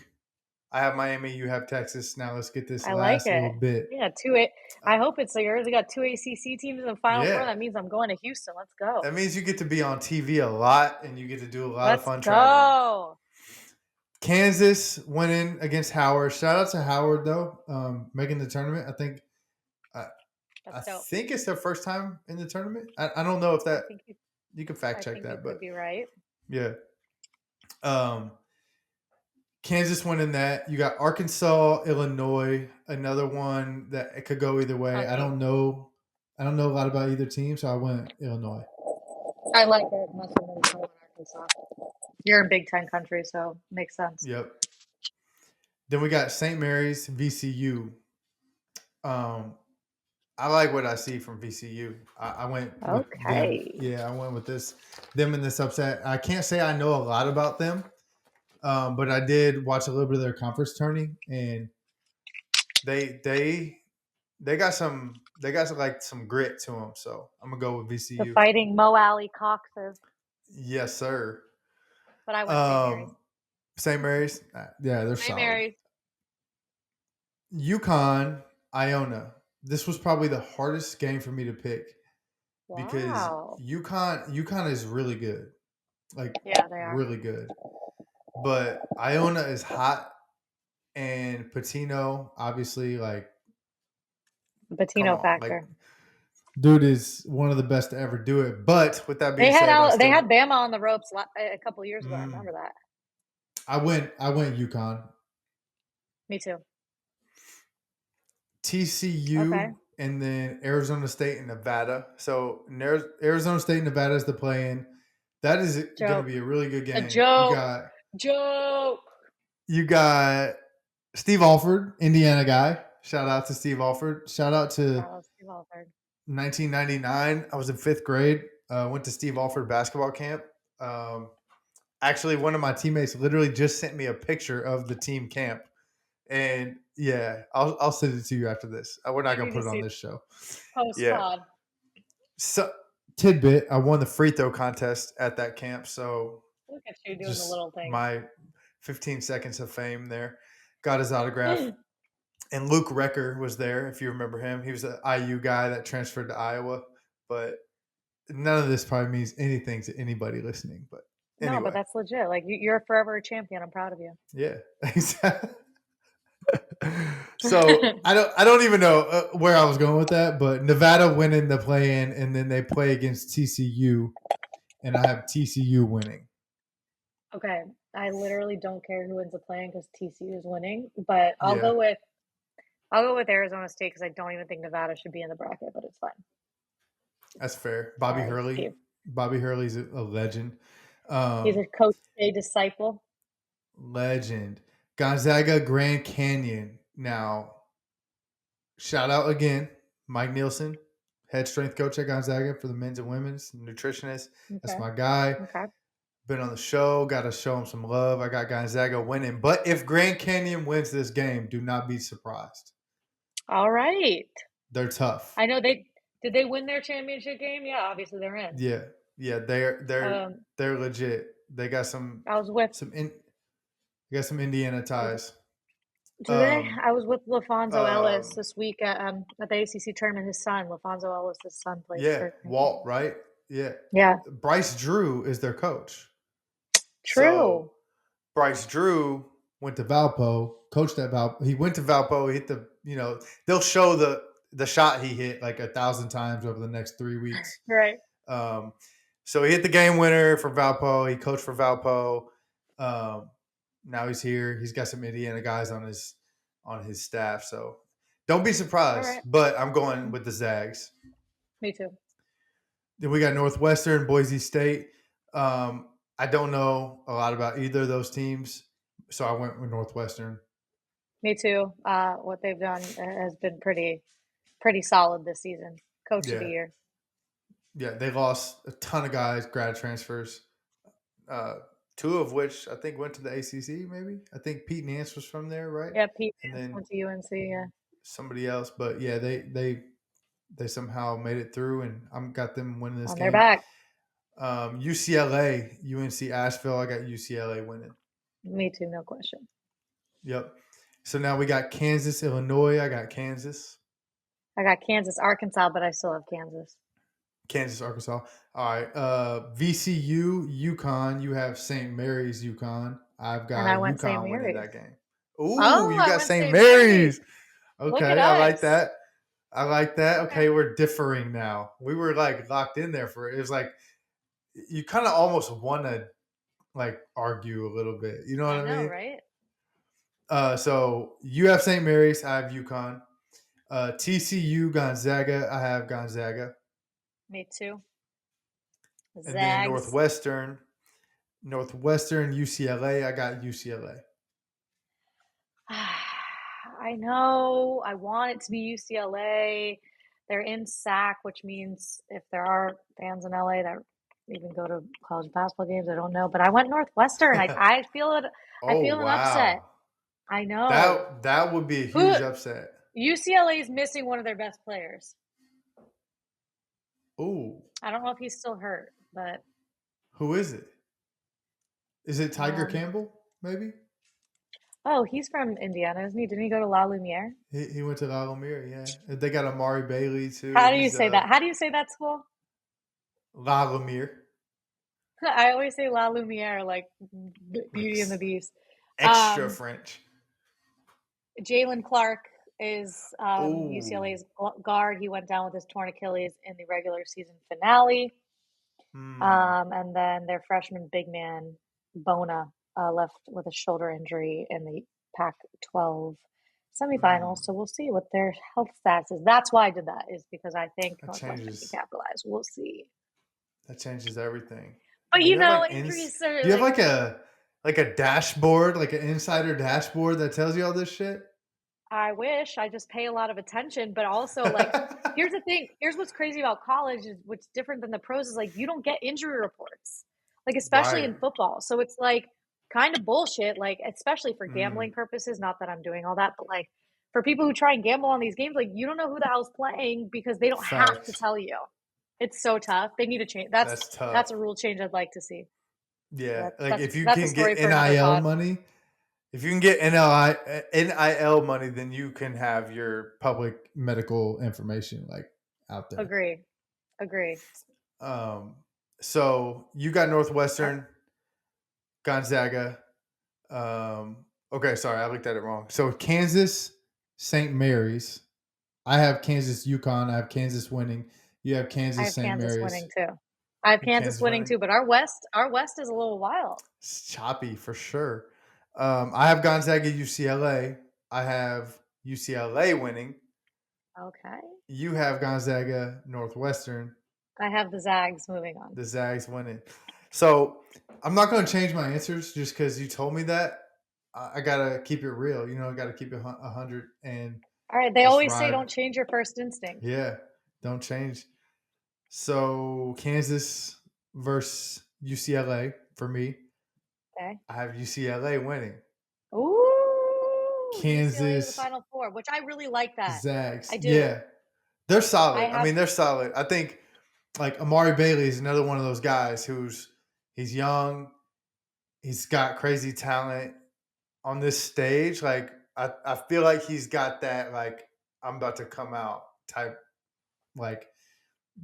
I have Miami. You have Texas. Now let's get this little bit. Yeah, I hope it's yours. We got two ACC teams in the Final Four. That means I'm going to Houston. Let's go. That means you get to be on TV a lot, and you get to do a lot of fun traveling. Kansas winning against Howard. Shout out to Howard though, making the tournament. I think. I think it's their first time in the tournament. I don't know if that you can fact check that, but could be right. Yeah. Kansas winning that. You got Arkansas, Illinois, another one that it could go either way. I don't know a lot about either team, so I went Illinois. I like it. Must have been in Arkansas. You're in Big Ten country, so makes sense. Yep. Then we got St. Mary's, VCU. I like what I see from VCU. I went with them. Okay. Yeah, I went with them in this upset. I can't say I know a lot about them, but I did watch a little bit of their conference tourney, and they got some like some grit to them. So I'm gonna go with The VCU. Fighting Mo Alley Coxes. Yes, sir. But I went St. Mary's. St. Mary's, yeah, they're St. solid. Mary's. UConn, Iona. This was probably the hardest game for me to pick because Wow. UConn is really good, like Yeah, they are. really good. But Iona is hot, and Patino obviously like Patino factor. Dude is one of the best to ever do it. But with that being They had said, they had Bama on the ropes a couple years ago. I remember that. I went UConn. Me too. TCU, okay. And then Arizona State and Nevada. So Arizona State and Nevada is the play-in. That is going to be a really good game. A joke. You got Steve Alford, Indiana guy. Shout out to Steve Alford. Shout out to Steve Alford. 1999. I was in 5th grade. Went to Steve Alford basketball camp. Actually, one of my teammates literally just sent me a picture of the team camp. And yeah, I'll send it to you after this. We're not gonna put it on this show. Post-pod. So tidbit: I won the free throw contest at that camp. So look at you doing the little thing. My 15 seconds of fame there. Got his autograph. And Luke Recker was there, if you remember him. He was an IU guy that transferred to Iowa. But none of this probably means anything to anybody listening. But anyway. No, but that's legit. Like you're forever a champion. I'm proud of you. Yeah, exactly. So I don't even know where I was going with that, but Nevada winning the play-in, and then they play against TCU, and I have TCU winning. Okay, I literally don't care who wins the play-in because TCU is winning, but I'll go with Arizona State because I don't even think Nevada should be in the bracket, but it's fine. That's fair. Bobby Hurley. Steve. Bobby Hurley's a legend. He's a Coach K disciple. Legend. Gonzaga Grand Canyon. Now, shout out again, Mike Nielsen, head strength coach at Gonzaga for the men's and women's, nutritionist. Okay. That's my guy. Okay. Been on the show. Got to show him some love. I got Gonzaga winning. But if Grand Canyon wins this game, do not be surprised. All right. They're tough. I know did they win their championship game? Yeah, obviously they're in. Yeah, they're legit. They got some. They got some Indiana ties. Do they? I was with LaFonso Ellis this week at the ACC tournament. His son, LaFonso Ellis, his son plays. Yeah, Walt, right? Yeah. Yeah. Bryce Drew is their coach. True. So, Bryce Drew went to Valpo, coached at Valpo. He went to Valpo. He hit they'll show the shot he hit like 1,000 times over the next 3 weeks. Right. So he hit the game winner for Valpo. He coached for Valpo. Now he's here. He's got some Indiana guys on his staff. So don't be surprised. Right. But I'm going with the Zags. Me too. Then we got Northwestern, Boise State. I don't know a lot about either of those teams, so I went with Northwestern. Me too. What they've done has been pretty solid this season. Coach of the year. Yeah, they lost a ton of guys, grad transfers. 2 of which I think went to the ACC. Maybe I think Pete Nance was from there, right? Yeah, Pete Nance went to UNC. Yeah. Somebody else, but yeah, they somehow made it through, and I'm got them winning this game. They're back. UCLA, UNC Asheville. I got UCLA winning. Me too, no question. Yep. So now we got Kansas, Illinois. I got Kansas. I got Kansas, Arkansas, but I still have Kansas. Kansas, Arkansas. All right. VCU, UConn. You have St. Mary's, UConn. I've got UConn winning that game. Ooh, you got St. Mary's. Okay, I like that. Okay, we're differing now. We were like locked in there for it. It was like you kind of almost want to like argue a little bit. You know what I mean? Right? So you have St. Mary's. I have UConn. TCU, Gonzaga. I have Gonzaga. Me too. And then Zags. Northwestern, UCLA. I got UCLA. I know. I want it to be UCLA. They're in SAC, which means if there are fans in LA that even go to college basketball games, I don't know. But I went Northwestern. I feel it. I Oh feel an upset. wow, I know. that would be a Who huge upset. UCLA is missing one of their best players. Ooh, I don't know if he's still hurt, but who is it? Is it Tiger Campbell? Maybe oh, he's from Indiana, isn't he? Didn't he go to La Lumiere? he went to La Lumiere. Yeah, they got Amari Bailey too. How do you He's say that? How do you say that school? La Lumiere. I always say La Lumiere, like Beauty and the Beast. Extra French. Jalen Clark is Ooh. UCLA's guard. He went down with his torn Achilles in the regular season finale. And then their freshman big man, Bona, left with a shoulder injury in the Pac-12 semifinals. So we'll see what their health status is. That's why I did that, is because I think Northwestern can capitalize. We'll see. That changes everything. But you know, injuries are. Do you have like a dashboard, like an insider dashboard that tells you all this shit? I wish. I just pay a lot of attention, but also like here's the thing. Here's what's crazy about college is what's different than the pros is like you don't get injury reports. Like especially in football. So it's like kind of bullshit, like especially for gambling purposes, not that I'm doing all that, but like for people who try and gamble on these games, like you don't know who the hell's playing because they don't have to tell you. It's so tough. They need to change. That's tough. That's a rule change I'd like to see. Yeah, like if you can get NIL money, if you can get NIL money, then you can have your public medical information like out there. Agree. So you got Northwestern, Gonzaga. Okay, sorry, I looked at it wrong. So Kansas, St. Mary's. I have Kansas, UConn. I have Kansas winning. You have Kansas, St. Mary's. Winning too. I have Kansas winning too, but our West is a little wild. It's choppy for sure. I have Gonzaga, UCLA. I have UCLA winning. Okay. You have Gonzaga, Northwestern. I have the Zags moving on. The Zags winning. So I'm not going to change my answers just because you told me that. I got to keep it real. You know, I got to keep it 100. And all right. They always say don't change your first instinct. Yeah, don't change. So Kansas versus UCLA for me. Okay. I have UCLA winning. Ooh. Kansas. UCLA the Final Four, which I really like that. Zags. I do. Yeah. They're solid. I mean, they're solid. I think like Amari Bailey is another one of those guys he's young. He's got crazy talent on this stage. Like I feel like he's got that like I'm about to come out type like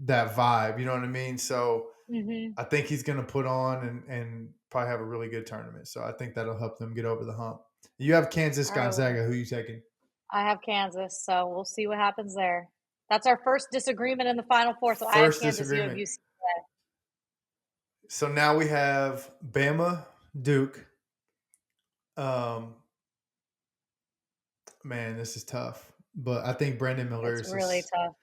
that vibe. You know what I mean? So I think he's going to put on and probably have a really good tournament. So I think that'll help them get over the hump. You have Kansas, Gonzaga. Who are you taking? I have Kansas. So we'll see what happens there. That's our first disagreement in the Final Four. So I have Kansas, you have UCLA. So now we have Bama, Duke. Man, this is tough. But I think Brandon Miller is really tough.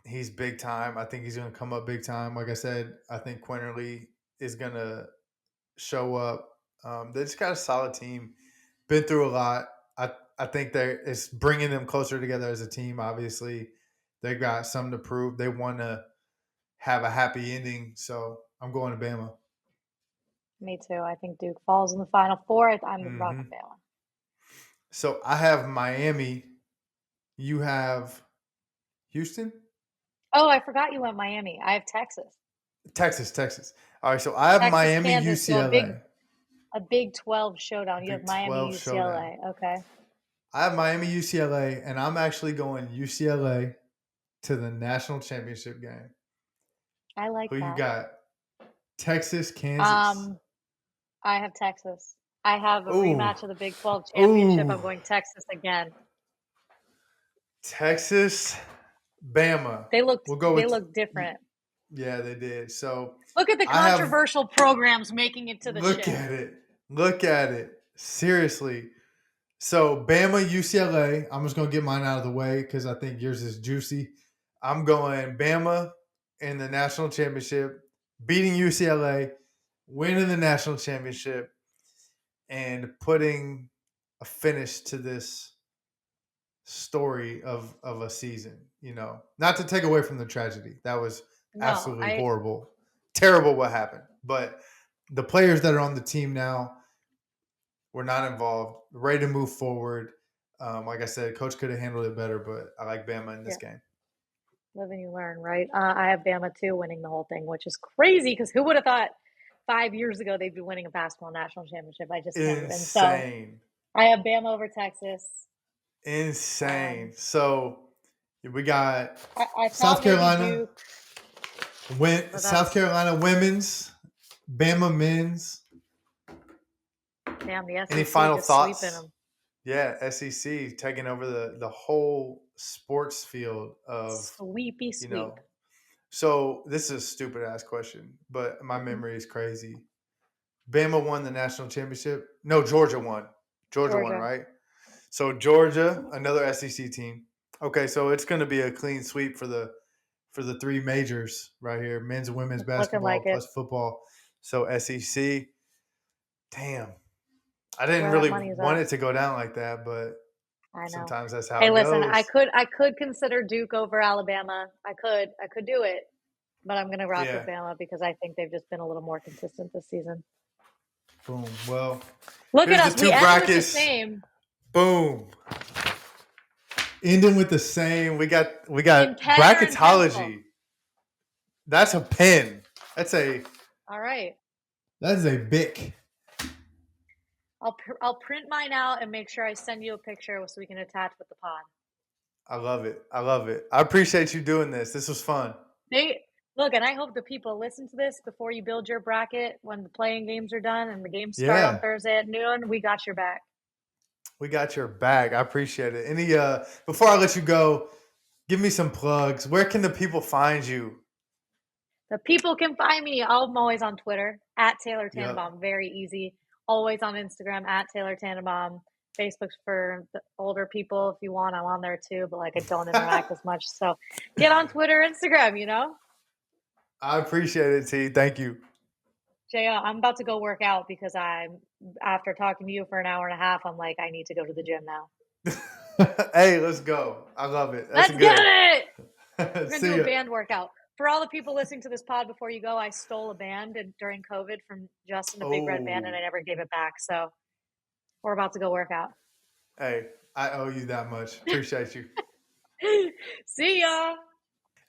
He's big time. I think he's going to come up big time. Like I said, I think Quinterly is going to show up. They just got a solid team. Been through a lot. I think it's bringing them closer together as a team. Obviously, they got something to prove. They want to have a happy ending. So I'm going to Bama. Me too. I think Duke falls in the Final Four. I'm rocking Bama. So I have Miami. You have Houston? Oh, I forgot you went Miami. I have Texas. Texas. All right, so I have Texas, Miami, Kansas, UCLA. So a Big 12 showdown. You have Miami, UCLA. Showdown. Okay. I have Miami, UCLA, and I'm actually going UCLA to the national championship game. I like that. Who you got? Texas, Kansas. I have Texas. I have a rematch of the Big 12 championship. I'm going Texas again. Texas, Bama. They look different. Yeah, they did. So look at the controversial programs making it to the Look at it. Seriously. So Bama, UCLA. I'm just going to get mine out of the way because I think yours is juicy. I'm going Bama in the national championship. beating UCLA, winning the national championship, and putting a finish to this story of a season. Not to take away from the tragedy. That was No, absolutely horrible, terrible what happened. But the players that are on the team now were not involved, ready to move forward. Like I said, coach could have handled it better, but I like Bama in this game. live and you learn, right? I have Bama too winning the whole thing, which is crazy because who would have thought 5 years ago they'd be winning a basketball national championship? I just can't. And so Insane. I have Bama over Texas. Insane. So we got I South thought maybe Carolina. Duke. South Carolina women's, Bama men's. Damn, the SEC Any final just thoughts? sweeping them. Yeah, SEC taking over the whole sports field of Sweepy sweep. So this is a stupid ass question, but my memory is crazy. Bama won the national championship. No, Georgia won. Georgia won, right? So Georgia, another SEC team. Okay, so it's going to be a clean sweep for the three majors right here: men's and women's basketball plus football. So SEC. Damn, I didn't really want it to go down like that, but I know. Sometimes that's how it goes. Listen, I could consider Duke over Alabama. I could do it, but I'm going to rock with Bama because I think they've just been a little more consistent this season. Boom. Well, look at us. We ended with the same. Boom. Ending with the same. We got bracketology. That's a pen. That's a. All right. That is a Bic. I'll print mine out and make sure I send you a picture so we can attach with the pod. I love it. I appreciate you doing this. This was fun. Look, and I hope the people listen to this before you build your bracket when the playing games are done and the games start on Thursday at noon. We got your back. We got your back. I appreciate it. Any before I let you go, give me some plugs. Where can the people find you? The people can find me. I'm always on Twitter at Taylor Tannebaum. Yep. Very easy. Always on Instagram at Taylor Tannebaum. Facebook's for the older people if you want. I'm on there too, but I don't interact as much. So get on Twitter, Instagram, I appreciate it, T. Thank you. JL, I'm about to go work out because after talking to you for an hour and a half, I'm like, I need to go to the gym now. Hey, let's go. I love it. Let's get it. We're going to do a band workout. For all the people listening to this pod before you go, I stole a band during COVID from Justin, a Big Red Band, and I never gave it back. So we're about to go work out. Hey, I owe you that much. Appreciate you. See ya.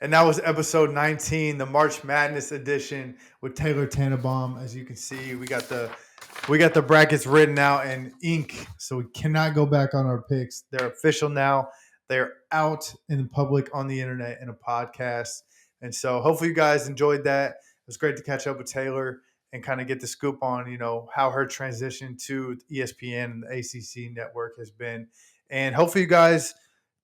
And that was episode 19, the March Madness edition with Taylor Tannebaum. As you can see, we got the brackets written out in ink, so we cannot go back on our picks. They're official now. They're out in the public on the internet in a podcast. And so hopefully you guys enjoyed that. It was great to catch up with Taylor and kind of get the scoop on, how her transition to ESPN and the ACC Network has been. And hopefully you guys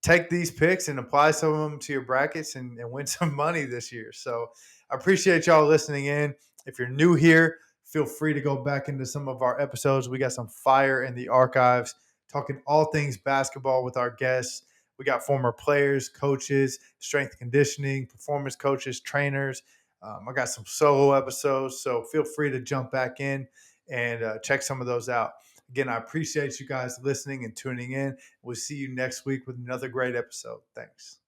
take these picks and apply some of them to your brackets and win some money this year. So I appreciate y'all listening in. If you're new here, feel free to go back into some of our episodes. We got some fire in the archives, talking all things basketball with our guests. We got former players, coaches, strength and conditioning, performance coaches, trainers. I got some solo episodes, so feel free to jump back in and check some of those out. Again, I appreciate you guys listening and tuning in. We'll see you next week with another great episode. Thanks.